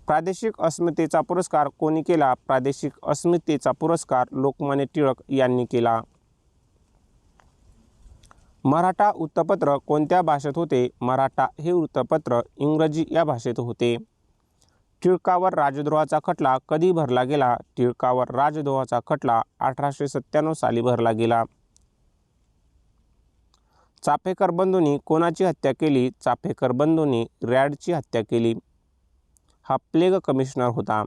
प्रादेशिक अस्मितेचा पुरस्कार कोणी केला? प्रादेशिक अस्मितेचा पुरस्कार लोकमान्य टिळक यांनी केला. मराठा वृत्तपत्र कोणत्या भाषेत होते? मराठा हे वृत्तपत्र इंग्रजी या भाषेत होते. टिळकावर राजद्रोहाचा खटला कधी भरला गेला? टिळकावर राजद्रोहाचा खटला 1897 साली भरला गेला. चाफेकर बंधूंनी कोणाची हत्या केली? चाफेकर बंधूंनी रॅडची हत्या केली. हा प्लेग कमिशनर होता.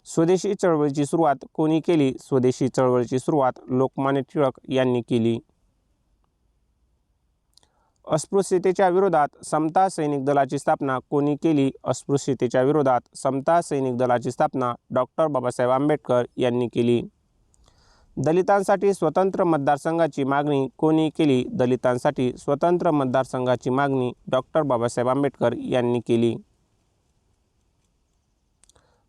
स्वदेशी चळवळीची सुरुवात कोणी केली? स्वदेशी चळवळीची सुरुवात लोकमान्य टिळक यांनी केली. अस्पृश्यतेच्या विरोधात समता सैनिक दलाची स्थापना कोणी केली? अस्पृश्यतेच्या विरोधात समता सैनिक दलाची स्थापना डॉक्टर बाबासाहेब आंबेडकर यांनी केली. दलितांसाठी स्वतंत्र मतदारसंघाची मागणी कोणी केली? दलितांसाठी स्वतंत्र मतदारसंघाची मागणी डॉक्टर बाबासाहेब आंबेडकर यांनी केली.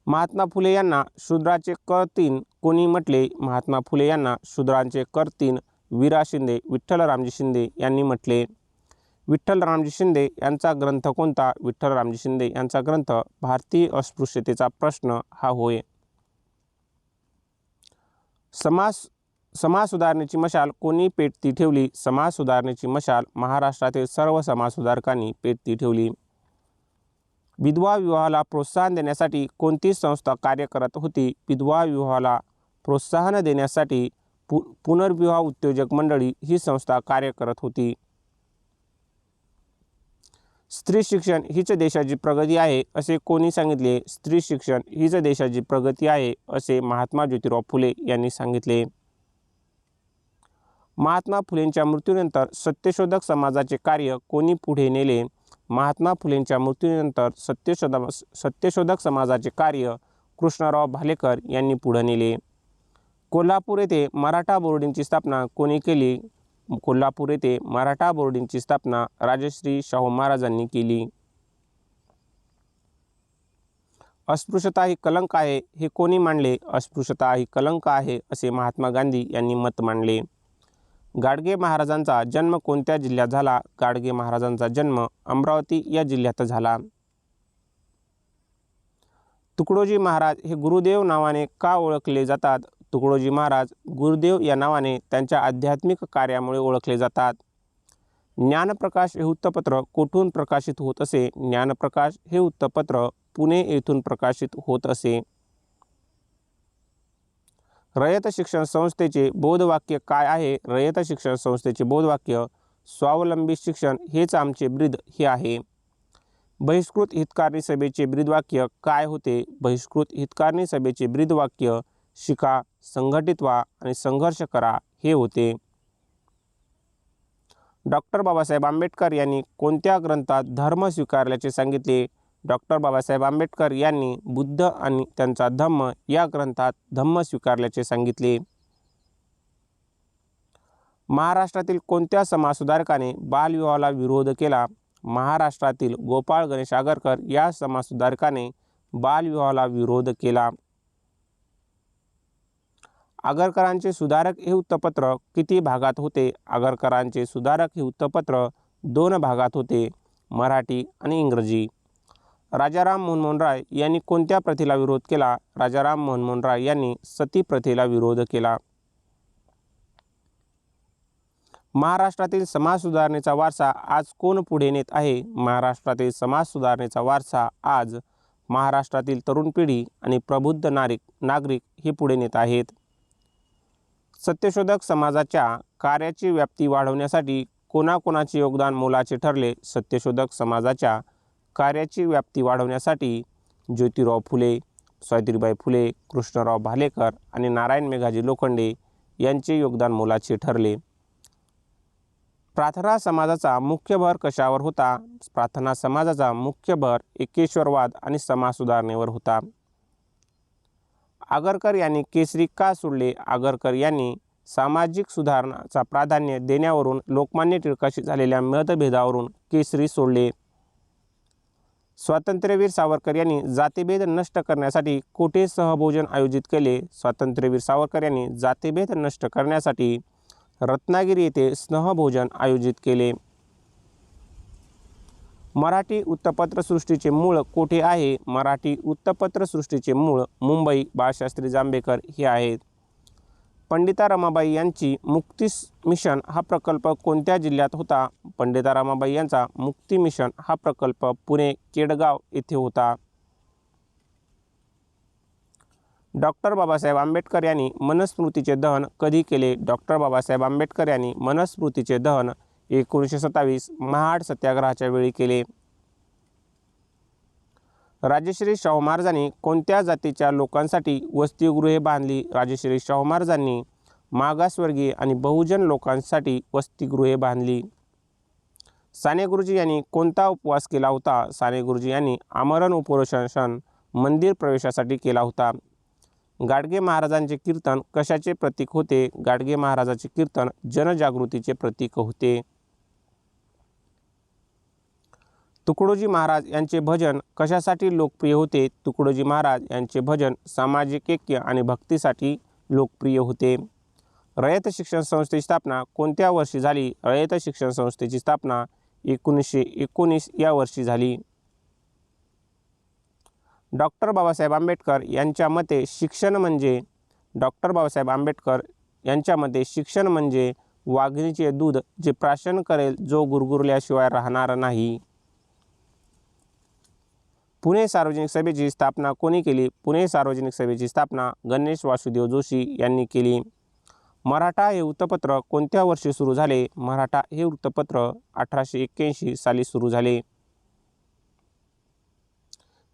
महात्मा फुले यांना शूद्राचे कर 3 कोणी म्हटले? महात्मा फुले यांना शूद्रांचे कर 3 वीरा शिंदे, विठ्ठलरामजी शिंदे यांनी म्हटले. विठ्ठलरामजी शिंदे यांचा ग्रंथ कोणता? विठ्ठलरामजी शिंदे यांचा ग्रंथ भारतीय अस्पृश्यतेचा प्रश्न हा होय. समाज सुधारणेची मशाल कोणी पेटती ठेवली? समाज सुधारणेची मशाल महाराष्ट्रातील सर्व समाजसुधारकांनी पेटती ठेवली. विधवा विवाहाला प्रोत्साहन देण्यासाठी कोणती संस्था कार्य करत होती? विधवा विवाहाला प्रोत्साहन देण्यासाठी पुनर्विवाह उद्योजक मंडळी ही संस्था कार्य करत होती. स्त्री शिक्षण हीच देशाची प्रगती आहे असे कोणी सांगितले? स्त्री शिक्षण हीच देशाची प्रगती आहे असे महात्मा ज्योतिराव फुले यांनी सांगितले. महात्मा फुलेंच्या मृत्यूनंतर सत्यशोधक समाजाचे कार्य कोणी पुढे नेले? महात्मा फुलेंच्या मृत्यूनंतर सत्यशोधक समाजाचे कार्य कृष्णराव भालेकर यांनी पुढे नेले. कोल्हापूर येथे मराठा बोर्डिंगची स्थापना कोणी केली? कोल्हापूर येथे मराठा बोर्डिंगची स्थापना राजश्री शाहू महाराजांनी केली. अस्पृश्यता ही कलंक आहे हे कोणी मांडले? अस्पृश्यता ही कलंक आहे असे महात्मा गांधी यांनी मत मांडले. गाडगे महाराजांचा जन्म कोणत्या जिल्ह्यात झाला? गाडगे महाराजांचा जन्म अमरावती या जिल्ह्यात झाला. तुकडोजी महाराज हे गुरुदेव नावाने का ओळखले जातात? तुकडोजी महाराज गुरुदेव या नावाने त्यांच्या आध्यात्मिक कार्यामुळे ओळखले जातात. ज्ञानप्रकाश हे वृत्तपत्र कोठून प्रकाशित होत असे? ज्ञानप्रकाश हे वृत्तपत्र पुणे येथून प्रकाशित होत असे. रयत शिक्षण संस्थेचे बोधवाक्य काय आहे? रयत शिक्षण संस्थेचे बोधवाक्य स्वावलंबी शिक्षण हेच आमचे ब्रीद हे आहे. बहिष्कृत हितकारणी सभेचे ब्रीदवाक्य काय होते? बहिष्कृत हितकारणी सभेचे ब्रीदवाक्य शिका, संघटित व्हा आणि संघर्ष करा हे होते. डॉक्टर बाबासाहेब आंबेडकर यांनी कोणत्या ग्रंथात धर्म स्वीकारल्याचे सांगितले? डॉक्टर बाबासाहेब आंबेडकर यांनी बुद्ध आणि त्यांचा धम्म या ग्रंथात धम्म स्वीकारल्याचे सांगितले. महाराष्ट्रातील कोणत्या समाजसुधारकाने बालविवाहाला विरोध केला? महाराष्ट्रातील गोपाळ गणेश आगरकर या समाजसुधारकाने बालविवाहाला विरोध केला. आगरकरांचे सुधारक हे वृत्तपत्र किती भागात होते? आगरकरांचे सुधारक हे वृत्तपत्र 2 भागात होते, मराठी आणि इंग्रजी. राजाराम मोहन राय यांनी कोणत्या प्रथेला विरोध केला? राजाराम मोहन राय यांनी सती प्रथेला विरोध केला. महाराष्ट्रातील समाज सुधारणेचा वारसा आज कोण पुढे नेत आहे? महाराष्ट्रातील समाज सुधारणेचा वारसा आज महाराष्ट्रातील तरुण पिढी आणि प्रबुद्ध नागरिक हे पुढे नेत आहेत. सत्यशोधक समाजाच्या कार्याची व्याप्ती वाढवण्यासाठी कोणाकोणाचे योगदान मोलाचे ठरले? सत्यशोधक समाजाच्या कार्याची व्याप्ती वाढवण्यासाठी ज्योतिराव फुले, सावित्रीबाई फुले, कृष्णराव भालेकर आणि नारायण मेघाजी लोखंडे यांचे योगदान मोलाचे ठरले. प्रार्थना समाजाचा मुख्य भर कशावर होता? प्रार्थना समाजाचा मुख्य भर एकेश्वरवाद आणि समाज सुधारणेवर होता. आगरकर यांनी केसरी का सोडले? आगरकर यांनी सामाजिक सुधारणाचा प्राधान्य देण्यावरून लोकमान्य टिळकाशी झालेल्या मतभेदावरून केसरी सोडले. स्वातंत्र्यवीर सावरकर यांनी जातीभेद नष्ट करण्यासाठी कोठे सहभोजन आयोजित केले? स्वातंत्र्यवीर सावरकर यांनी जातीभेद नष्ट करण्यासाठी रत्नागिरी येथे स्नेहभोजन आयोजित केले. मराठी वृत्तपत्रसृष्टीचे मूळ कोठे आहे? मराठी वृत्तपत्रसृष्टीचे मूळ मुंबई बाळशास्त्री जांभेकर हे आहेत. पंडिता रमाबाई यांची मुक्ती मिशन हा प्रकल्प कोणत्या जिल्ह्यात होता? पंडिता रमाबाई यांचा मुक्ती मिशन हा प्रकल्प पुणे केडगाव येथे होता. डॉक्टर बाबासाहेब आंबेडकर यांनी मनुस्मृतीचे दहन कधी केले? डॉक्टर बाबासाहेब आंबेडकर यांनी मनुस्मृतीचे दहन 1927 महाड सत्याग्रहाच्या वेळी केले. राजश्री शाहू महाराजांनी कोणत्या जातीच्या लोकांसाठी वसतिगृहे बांधली? राजश्री शाहू महाराजांनी मागासवर्गीय आणि बहुजन लोकांसाठी वसतिगृहे बांधली. साने गुरुजी यांनी कोणता उपवास केला होता? साने गुरुजी यांनी आमरण उपोषण मंदिर प्रवेशासाठी केला होता. गाडगे महाराजांचे कीर्तन कशाचे प्रतीक होते? गाडगे महाराजांचे कीर्तन जनजागृतीचे प्रतीक होते. तुकडोजी महाराज यांचे भजन कशासाठी लोकप्रिय होते? तुकडोजी महाराज यांचे भजन सामाजिक ऐक्य आणि भक्तीसाठी लोकप्रिय होते. रयत शिक्षण संस्थेची स्थापना कोणत्या वर्षी झाली? रयत शिक्षण संस्थेची स्थापना 1919 या वर्षी झाली. डॉक्टर बाबासाहेब आंबेडकर यांच्या मते शिक्षण म्हणजे डॉक्टर बाबासाहेब आंबेडकर यांच्या मते शिक्षण म्हणजे वाघिणीचे दूध जे प्राशन करेल, जो गुरगुरल्याशिवाय राहणार नाही. पुणे सार्वजनिक सभेची स्थापना कोणी केली? पुणे सार्वजनिक सभेची स्थापना गणेश वासुदेव जोशी यांनी केली. मराठा हे वृत्तपत्र कोणत्या वर्षी सुरू झाले? मराठा हे वृत्तपत्र 1881 साली सुरू झाले.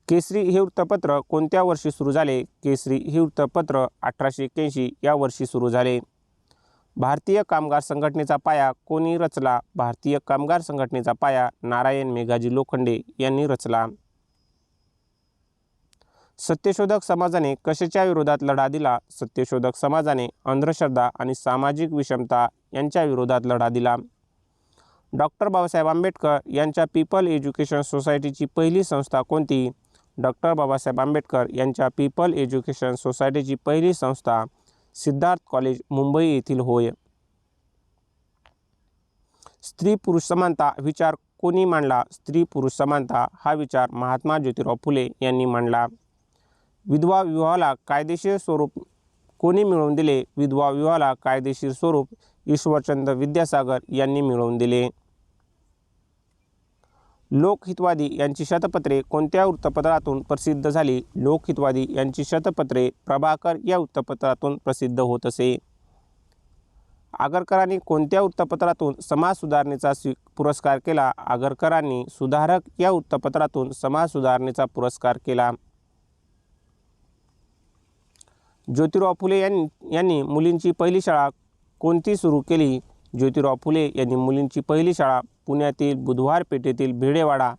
केसरी हे वृत्तपत्र कोणत्या वर्षी सुरू झाले? केसरी हे वृत्तपत्र 1881 या वर्षी सुरू झाले. भारतीय कामगार संघटनेचा पाया कोणी रचला? भारतीय कामगार संघटनेचा पाया नारायण मेघाजी लोखंडे यांनी रचला. सत्यशोधक समाजाने कशाच्या विरोधात लढा दिला? सत्यशोधक समाजाने अंधश्रद्धा आणि सामाजिक विषमता यांच्या विरोधात लढा दिला. डॉक्टर बाबासाहेब आंबेडकर यांच्या पीपल एज्युकेशन सोसायटीची पहिली संस्था कोणती? डॉक्टर बाबासाहेब आंबेडकर यांच्या पीपल एज्युकेशन सोसायटीची पहिली संस्था सिद्धार्थ कॉलेज मुंबई येथील होय. स्त्री पुरुष समानता विचार कोणी मांडला? स्त्री पुरुष समानता हा विचार महात्मा ज्योतिराव फुले यांनी मांडला. विधवा विवाहाला कायदेशीर स्वरूप कोणी मिळवून दिले? विधवा विवाहाला कायदेशीर स्वरूप ईश्वरचंद्र विद्यासागर यांनी मिळवून दिले. लोकहितवादी यांची शतपत्रे कोणत्या वृत्तपत्रातून प्रसिद्ध झाली? लोकहितवादी यांची शतपत्रे प्रभाकर या वृत्तपत्रातून प्रसिद्ध होत असे. आगरकरांनी कोणत्या वृत्तपत्रातून समाज सुधारणेचा पुरस्कार केला? आगरकरांनी सुधारक या वृत्तपत्रातून समाज सुधारणेचा पुरस्कार केला. ज्योतिराव फुले यांनी मुलींची पहिली शाळा कोणती सुरू केली? ज्योतिराव फुले यांनी मुलींची पहिली शाळा पुण्यातील बुधवार पेठेतील भिडेवाडा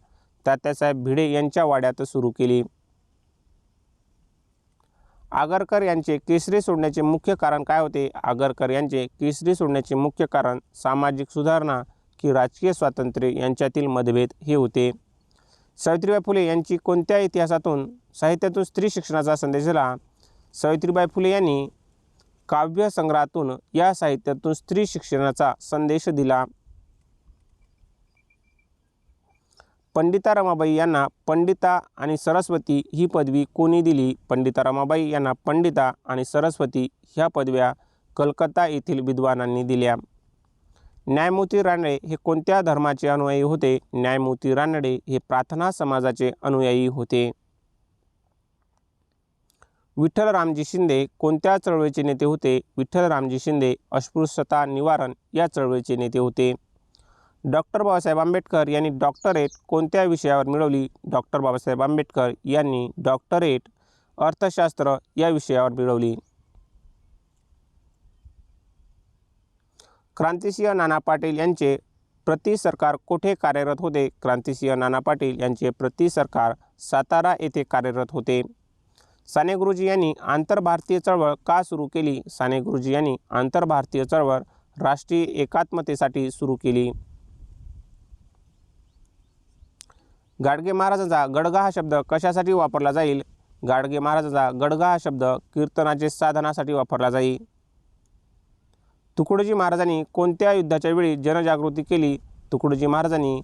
तात्यासाहेब भिडे यांच्या वाड्यात सुरू केली. आगरकर यांचे केसरी सोडण्याचे मुख्य कारण काय होते? आगरकर यांचे केसरी सोडण्याचे मुख्य कारण सामाजिक सुधारणा की राजकीय स्वातंत्र्य यांच्यातील मतभेद हे होते. सावित्रीबाई फुले यांची कोणत्या इतिहासातून साहित्यातून स्त्री शिक्षणाचा संदेश दिला? सावित्रीबाई फुले यांनी काव्य संग्रहातून या साहित्यातून स्त्री शिक्षणाचा संदेश दिला. पंडिता रमाबाई यांना पंडिता आणि सरस्वती ही पदवी कोणी दिली? पंडिता रमाबाई यांना पंडिता आणि सरस्वती ह्या पदव्या कलकत्ता येथील विद्वानांनी दिल्या. न्यायमूर्ती रानडे हे कोणत्या धर्माचे अनुयायी होते? न्यायमूर्ती रानडे हे प्रार्थना समाजाचे अनुयायी होते. विठ्ठलरामजी शिंदे कोणत्या चळवळीचे नेते होते? विठ्ठलरामजी शिंदे अस्पृश्यता निवारण या चळवळीचे नेते होते. डॉक्टर बाबासाहेब आंबेडकर यांनी डॉक्टरेट कोणत्या विषयावर मिळवली? डॉक्टर बाबासाहेब आंबेडकर यांनी डॉक्टरेट अर्थशास्त्र या विषयावर मिळवली. क्रांतिसिंह नाना पाटील यांचे प्रति सरकार कोठे कार्यरत होते? क्रांतिसिंह नाना पाटील यांचे प्रति सरकार सातारा येथे कार्यरत होते. साने गुरुजी यांनी आंतरभारतीय चळवळ का सुरू केली? साने गुरुजी यांनी आंतरभारतीय चळवळ राष्ट्रीय एकात्मतेसाठी सुरू केली. गाडगे महाराजांचा गडगा हा शब्द कशासाठी वापरला जाईल? गाडगे महाराजांचा गडगा हा शब्द कीर्तनाचे साधनासाठी वापरला जाईल. तुकडोजी महाराजांनी कोणत्या युद्धाच्या वेळी जनजागृती केली? तुकडोजी महाराजांनी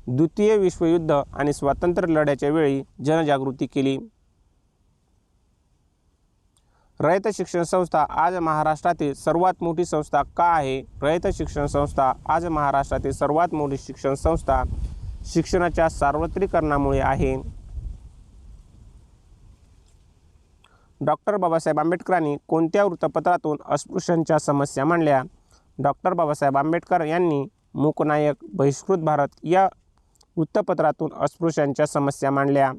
द्वितीय विश्वयुद्ध आणि स्वातंत्र्य लढ्याच्या वेळी जनजागृती केली. रयत शिक्षण संस्था आज महाराष्ट्रातील सर्वात मोठी संस्था का आहे? रयत शिक्षण संस्था आज महाराष्ट्रातील सर्वात मोठी शिक्षण संस्था शिक्षणाच्या सार्वत्रिकरणामुळे आहे. डॉक्टर बाबासाहेब आंबेडकरांनी कोणत्या वृत्तपत्रातून अस्पृश्यांच्या समस्या मांडल्या? डॉक्टर बाबासाहेब आंबेडकर यांनी मूकनायक बहिष्कृत भारत या वृत्तपत्रातून अस्पृश्यांच्या समस्या मांडल्या.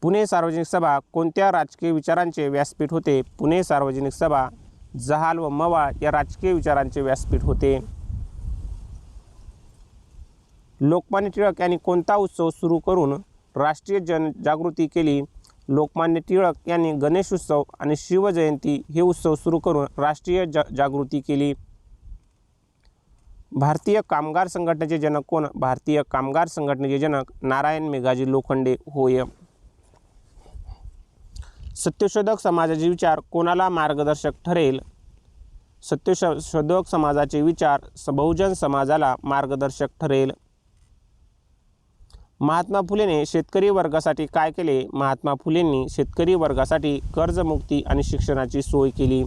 पुणे सार्वजनिक सभा कोणत्या राजकीय विचारांचे व्यासपीठ होते? पुणे सार्वजनिक सभा जहाल व मवाळ या राजकीय विचारांचे व्यासपीठ होते. लोकमान्य टिळक यांनी कोणता उत्सव सुरू करून राष्ट्रीय जनजागृती केली? लोकमान्य टिळक यांनी गणेश उत्सव आणि शिवजयंती हे उत्सव सुरू करून राष्ट्रीय जागृती केली. भारतीय कामगार संघटनेचे जनक कोण? भारतीय कामगार संघटनेचे जनक नारायण मेघाजी लोखंडे होय. सत्यशोधक समाजाचे विचार कोणाला मार्गदर्शक ठरेल? सत्यशोधक समाजाचे विचार बहुजन समाजाला मार्गदर्शक ठरेल. महात्मा फुलेने शेतकरी वर्गासाठी काय केले? महात्मा फुलेंनी शेतकरी वर्गासाठी कर्जमुक्ती आणि शिक्षणाची सोय केली.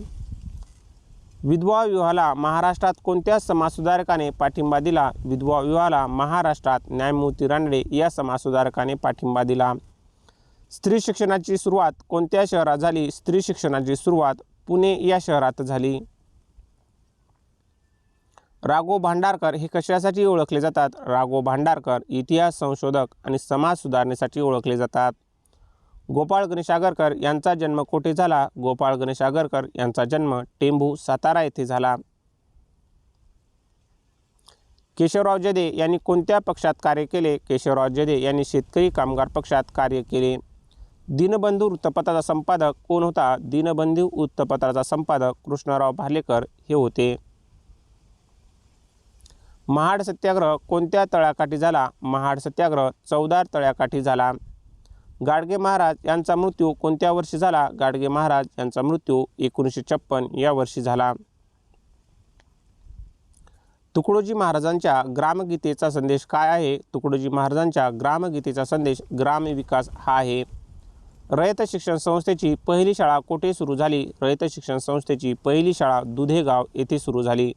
विधवा विवाहाला महाराष्ट्रात कोणत्या समाजसुधारकाने पाठिंबा दिला? विधवा विवाहाला महाराष्ट्रात न्यायमूर्ती रानडे या समाजसुधारकाने पाठिंबा दिला. स्त्री शिक्षणाची सुरुवात कोणत्या शहरात झाली? स्त्री शिक्षणाची सुरुवात पुणे या शहरात झाली. राघव भांडारकर हे कशासाठी ओळखले जातात? राघव भांडारकर इतिहास संशोधक आणि समाज सुधारणेसाठी ओळखले जातात. गोपाळ गणेश आगरकर यांचा जन्म कोठे झाला? गोपाळ गणेश आगरकर यांचा जन्म टेंभू, सातारा येथे झाला. केशवराव जदे यांनी कोणत्या पक्षात कार्य केले? केशवराव जदे यांनी शेतकरी कामगार पक्षात कार्य केले. दीनबंधू वृत्तपत्राचा संपादक कोण होता? दीनबंधू वृत्तपत्राचा संपादक कृष्णराव भालेकर हे होते. महाड सत्याग्रह कोणत्या तळ्याकाठी झाला? महाड सत्याग्रह चौदार तळ्याकाठी झाला. गाडगे महाराज यांचा मृत्यू कोणत्या वर्षी झाला? गाडगे महाराज यांचा मृत्यू 1956 या वर्षी झाला. तुकडोजी महाराजांच्या ग्रामगीतेचा संदेश काय आहे? तुकडोजी महाराजांच्या ग्रामगीतेचा संदेश ग्रामविकास हा आहे. रयत शिक्षण संस्थेची पहिली शाळा कोठे सुरू झाली? रयत शिक्षण संस्थेची पहिली शाळा दुधेगाव येथे सुरू झाली.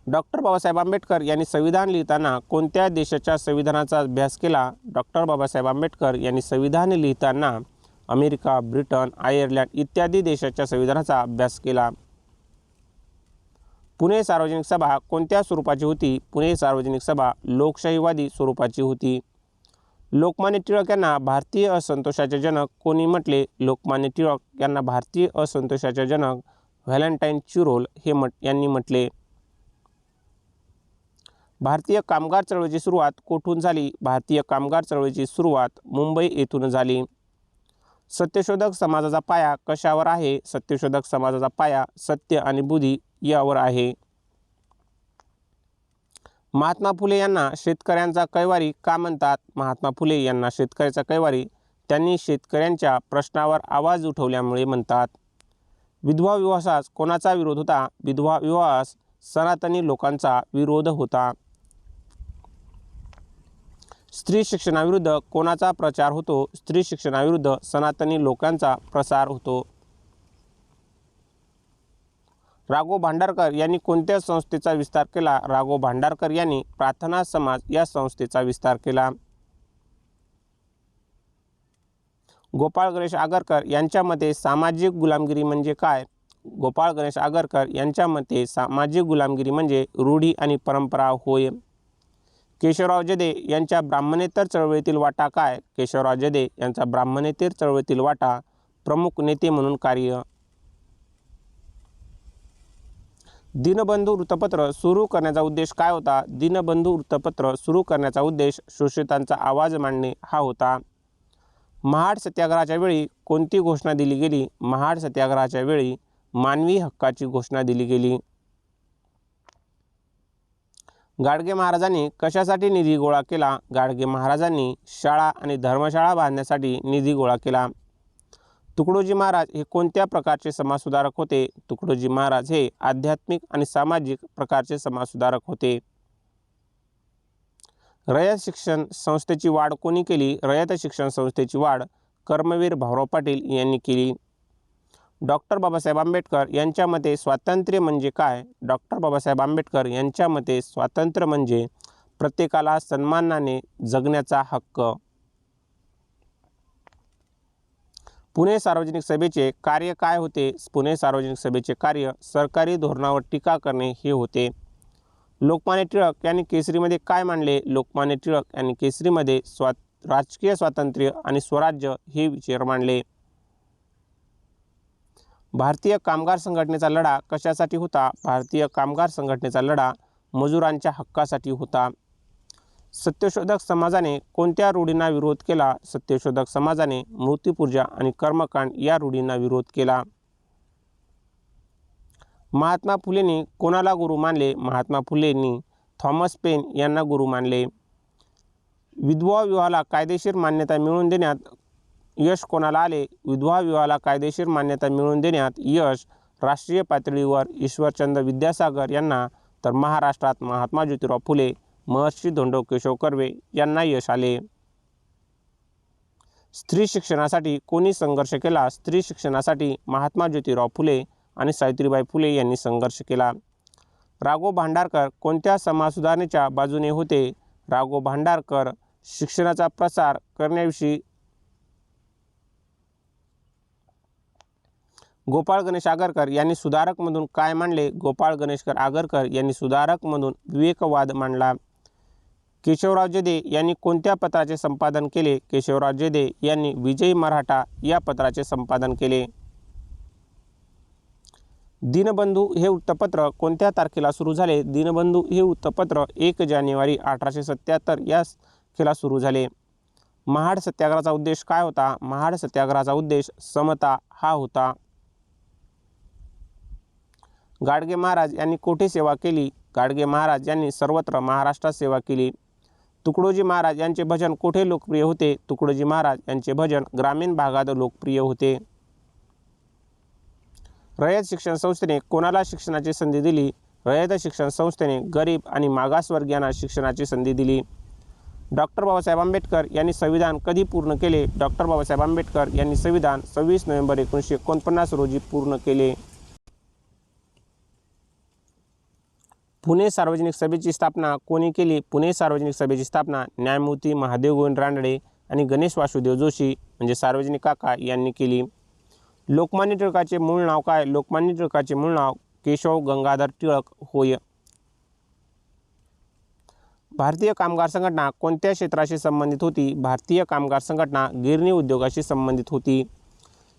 डॉक्टर बाबासाहेब आंबेडकर यांनी संविधान लिहिताना कोणत्या देशाच्या संविधानाचा अभ्यास केला? डॉक्टर बाबासाहेब आंबेडकर यांनी संविधान लिहिताना अमेरिका, ब्रिटन, आयर्लंड इत्यादी देशाच्या संविधानाचा अभ्यास केला. पुणे सार्वजनिक सभा कोणत्या स्वरूपाची होती? पुणे सार्वजनिक सभा लोकशाहीवादी स्वरूपाची होती. लोकमान्य टिळक यांना भारतीय असंतोषाचे जनक कोणी म्हटले? लोकमान्य टिळक यांना भारतीय असंतोषाचे जनक व्हॅलेंटाईन चिरोल यांनी म्हटले. भारतीय कामगार चळवळीची सुरुवात कोठून झाली? भारतीय कामगार चळवळीची सुरुवात मुंबई येथून झाली. सत्यशोधक समाजाचा पाया कशावर आहे? सत्यशोधक समाजाचा पाया सत्य आणि बुद्धी यावर आहे. महात्मा फुले यांना शेतकऱ्यांचा कैवारी का म्हणतात? महात्मा फुले यांना शेतकऱ्याचा कैवारी त्यांनी शेतकऱ्यांच्या प्रश्नावर आवाज उठवल्यामुळे म्हणतात. विधवा विवाहास कोणाचा विरोध होता? विधवा विवाहास सनातनी लोकांचा विरोध होता. स्त्री शिक्षणाविरुद्ध कोणाचा प्रचार होतो? स्त्री शिक्षणाविरुद्ध सनातनी लोकांचा प्रसार होतो. राघव भांडारकर यांनी कोणत्या संस्थेचा विस्तार केला? राघव भांडारकर यांनी प्रार्थना समाज या संस्थेचा विस्तार केला. गोपाळ गणेश आगरकर यांच्या मते सामाजिक गुलामगिरी म्हणजे काय? गोपाळ गणेश आगरकर यांच्या मते सामाजिक गुलामगिरी म्हणजे रूढी आणि परंपरा होय. केशवराव जदे यांच्या ब्राह्मणेतर चळवळीतील वाटा काय? केशवराव जदे यांचा ब्राह्मणेतर चळवळीतील वाटा प्रमुख नेते म्हणून कार्य. दीनबंधू वृत्तपत्र सुरू करण्याचा उद्देश काय होता? दीनबंधू वृत्तपत्र सुरू करण्याचा उद्देश शोषितांचा आवाज मांडणे हा होता. महाड सत्याग्रहाच्या वेळी कोणती घोषणा दिली गेली? महाड सत्याग्रहाच्या वेळी मानवी हक्काची घोषणा दिली गेली. गाडगे महाराजांनी कशासाठी निधी गोळा केला? गाडगे महाराजांनी शाळा आणि धर्मशाळा बांधण्यासाठी निधी गोळा केला. तुकडोजी महाराज हे कोणत्या प्रकारचे समाजसुधारक होते? तुकडोजी महाराज हे आध्यात्मिक आणि सामाजिक प्रकारचे समाजसुधारक होते. रयत शिक्षण संस्थेची वाढ कोणी केली? रयत शिक्षण संस्थेची वाढ कर्मवीर भाऊराव पाटील यांनी केली. डॉक्टर बाबासाहेब आंबेडकर यांच्या मते स्वातंत्र्य म्हणजे काय? डॉक्टर बाबासाहेब आंबेडकर यांच्या मते स्वातंत्र्य म्हणजे प्रत्येकाला सन्मानाने जगण्याचा हक्क. पुणे सार्वजनिक सभेचे कार्य काय होते? पुणे सार्वजनिक सभेचे कार्य सरकारी धोरणावर टीका करणे हे होते. लोकमान्य टिळक यांनी केसरीमध्ये काय मांडले? लोकमान्य टिळक यांनी केसरीमध्ये राजकीय स्वातंत्र्य आणि स्वराज्य हे विचार मांडले. भारतीय कामगार संघटनेचा लढा कशासाठी होता? भारतीय कामगार संघटनेचा लढा मजुरांच्या हक्कासाठी होता. सत्यशोधक समाजाने कोणत्या रूढींना विरोध केला? सत्यशोधक समाजाने मृत्यूपूजा आणि कर्मकांड या रूढींना विरोध केला. महात्मा फुलेंनी कोणाला गुरु मानले? महात्मा फुलेंनी थॉमस पेन यांना गुरु मानले. विधवा विवाहाला कायदेशीर मान्यता मिळवून देण्यात यश कोणाला आले? विधवा विवाहाला कायदेशीर मान्यता मिळवून देण्यात यश राष्ट्रीय पातळीवर ईश्वरचंद्र विद्यासागर यांना, तर महाराष्ट्रात महात्मा ज्योतिराव फुले, महर्षी धोंडो केशव कर्वे यांना यश आले. स्त्री शिक्षणासाठी कोणी संघर्ष केला? स्त्री शिक्षणासाठी महात्मा ज्योतिराव फुले आणि सावित्रीबाई फुले यांनी संघर्ष केला. राघव भांडारकर कोणत्या समाज सुधारणेच्या बाजूने होते? राघव भांडारकर शिक्षणाचा प्रसार करण्याविषयी गोपाळ गणेश आगरकर यांनी सुधारकमधून काय मांडले? गोपाळ गणेश आगरकर यांनी सुधारकमधून विवेकवाद मांडला. केशवराव जेधे यांनी कोणत्या पत्राचे संपादन केले? केशवराव जेधे यांनी विजयी मराठा या पत्राचे संपादन केले. दीनबंधू हे वृत्तपत्र कोणत्या तारखेला सुरू झाले? दीनबंधू हे वृत्तपत्र 1 जानेवारी 1877 या तारखेला सुरू झाले. महाड सत्याग्रहाचा उद्देश काय होता? महाड सत्याग्रहाचा उद्देश समता हा होता. गाडगे महाराज यांनी कोठे सेवा केली? गाडगे महाराज यांनी सर्वत्र महाराष्ट्रात सेवा केली. तुकडोजी महाराज यांचे भजन कोठे लोकप्रिय होते? तुकडोजी महाराज यांचे भजन ग्रामीण भागात लोकप्रिय होते. रयत शिक्षण संस्थेने कोणाला शिक्षणाची संधी दिली? रयत शिक्षण संस्थेने गरीब आणि मागासवर्गीयांना शिक्षणाची संधी दिली. डॉक्टर बाबासाहेब आंबेडकर यांनी संविधान कधी पूर्ण केले? डॉक्टर बाबासाहेब आंबेडकर यांनी संविधान 26 नोव्हेंबर 1949 रोजी पूर्ण केले. पुणे सार्वजनिक सभेची स्थापना कोणी केली? पुणे सार्वजनिक सभेची स्थापना न्यायमूर्ती महादेव गोविंद रानडे आणि गणेश वासुदेव जोशी म्हणजे सार्वजनिक काका यांनी केली. लोकमान्य टिळकाचे मूळ नाव काय? लोकमान्य टिळकाचे मूळ नाव केशव गंगाधर टिळक होय. भारतीय कामगार संघटना कोणत्या क्षेत्राशी संबंधित होती? भारतीय कामगार संघटना गिरणी उद्योगाशी संबंधित होती.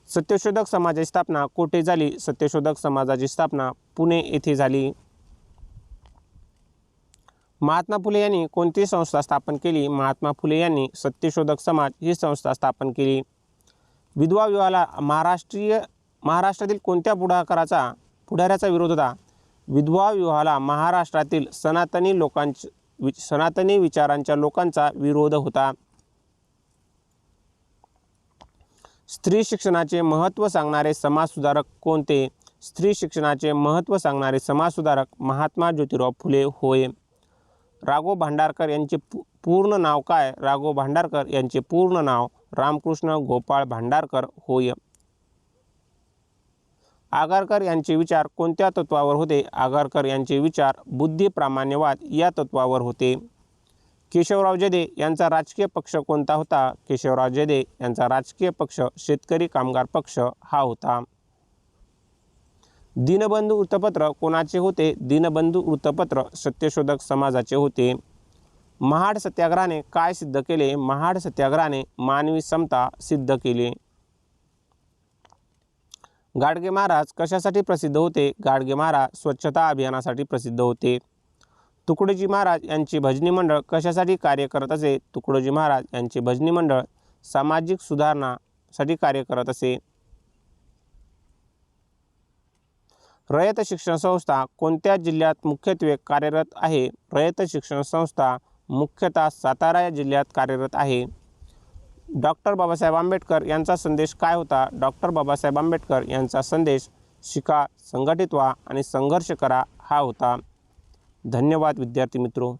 सत्यशोधक समाजाची स्थापना कोठे झाली? सत्यशोधक समाजाची स्थापना पुणे येथे झाली. महात्मा फुले यांनी कोणती संस्था स्थापन केली? महात्मा फुले यांनी सत्यशोधक समाज ही संस्था स्थापन केली. विधवा विवाहाला महाराष्ट्रातील कोणत्या पुढाऱ्याचा विरोध होता? विधवा विवाहाला महाराष्ट्रातील सनातनी विचारांच्या लोकांचा विरोध होता. स्त्री शिक्षणाचे महत्त्व सांगणारे समाजसुधारक कोणते? स्त्री शिक्षणाचे महत्त्व सांगणारे समाजसुधारक महात्मा ज्योतिराव फुले होय. राघव भांडारकर यांचे पूर्ण नाव काय? राघव भांडारकर यांचे पूर्ण नाव रामकृष्ण गोपाळ भांडारकर होय. आगरकर यांचे विचार कोणत्या तत्वावर होते? आगरकर यांचे विचार बुद्धिप्रामाण्यवाद या तत्वावर होते. केशवराव जेधे यांचा राजकीय पक्ष कोणता होता? केशवराव जेधे यांचा राजकीय पक्ष शेतकरी कामगार पक्ष हा होता. दीनबंधू वृत्तपत्र कोणाचे होते? दीनबंधू वृत्तपत्र सत्यशोधक समाजाचे होते. महाड सत्याग्रहाने काय सिद्ध केले? महाड सत्याग्रहाने मानवी समता सिद्ध केली. गाडगे महाराज कशासाठी प्रसिद्ध होते? गाडगे महाराज स्वच्छता अभियानासाठी प्रसिद्ध होते. तुकडोजी महाराज यांचे भजनी मंडळ कशासाठी कार्य करत असे? तुकडोजी महाराज यांचे भजनी मंडळ सामाजिक सुधारणासाठी कार्य करत असे. रयत शिक्षण संस्था कोणत्या जिल्ह्यात मुख्यत्वे कार्यरत आहे? रयत शिक्षण संस्था मुख्यतः सातारा जिल्ह्यात कार्यरत आहे. डॉक्टर बाबासाहेब आंबेडकर यांचा संदेश काय होता? डॉक्टर बाबासाहेब आंबेडकर यांचा संदेश शिका, संघटित व्हा आणि संघर्ष करा हा होता. धन्यवाद विद्यार्थी मित्रो.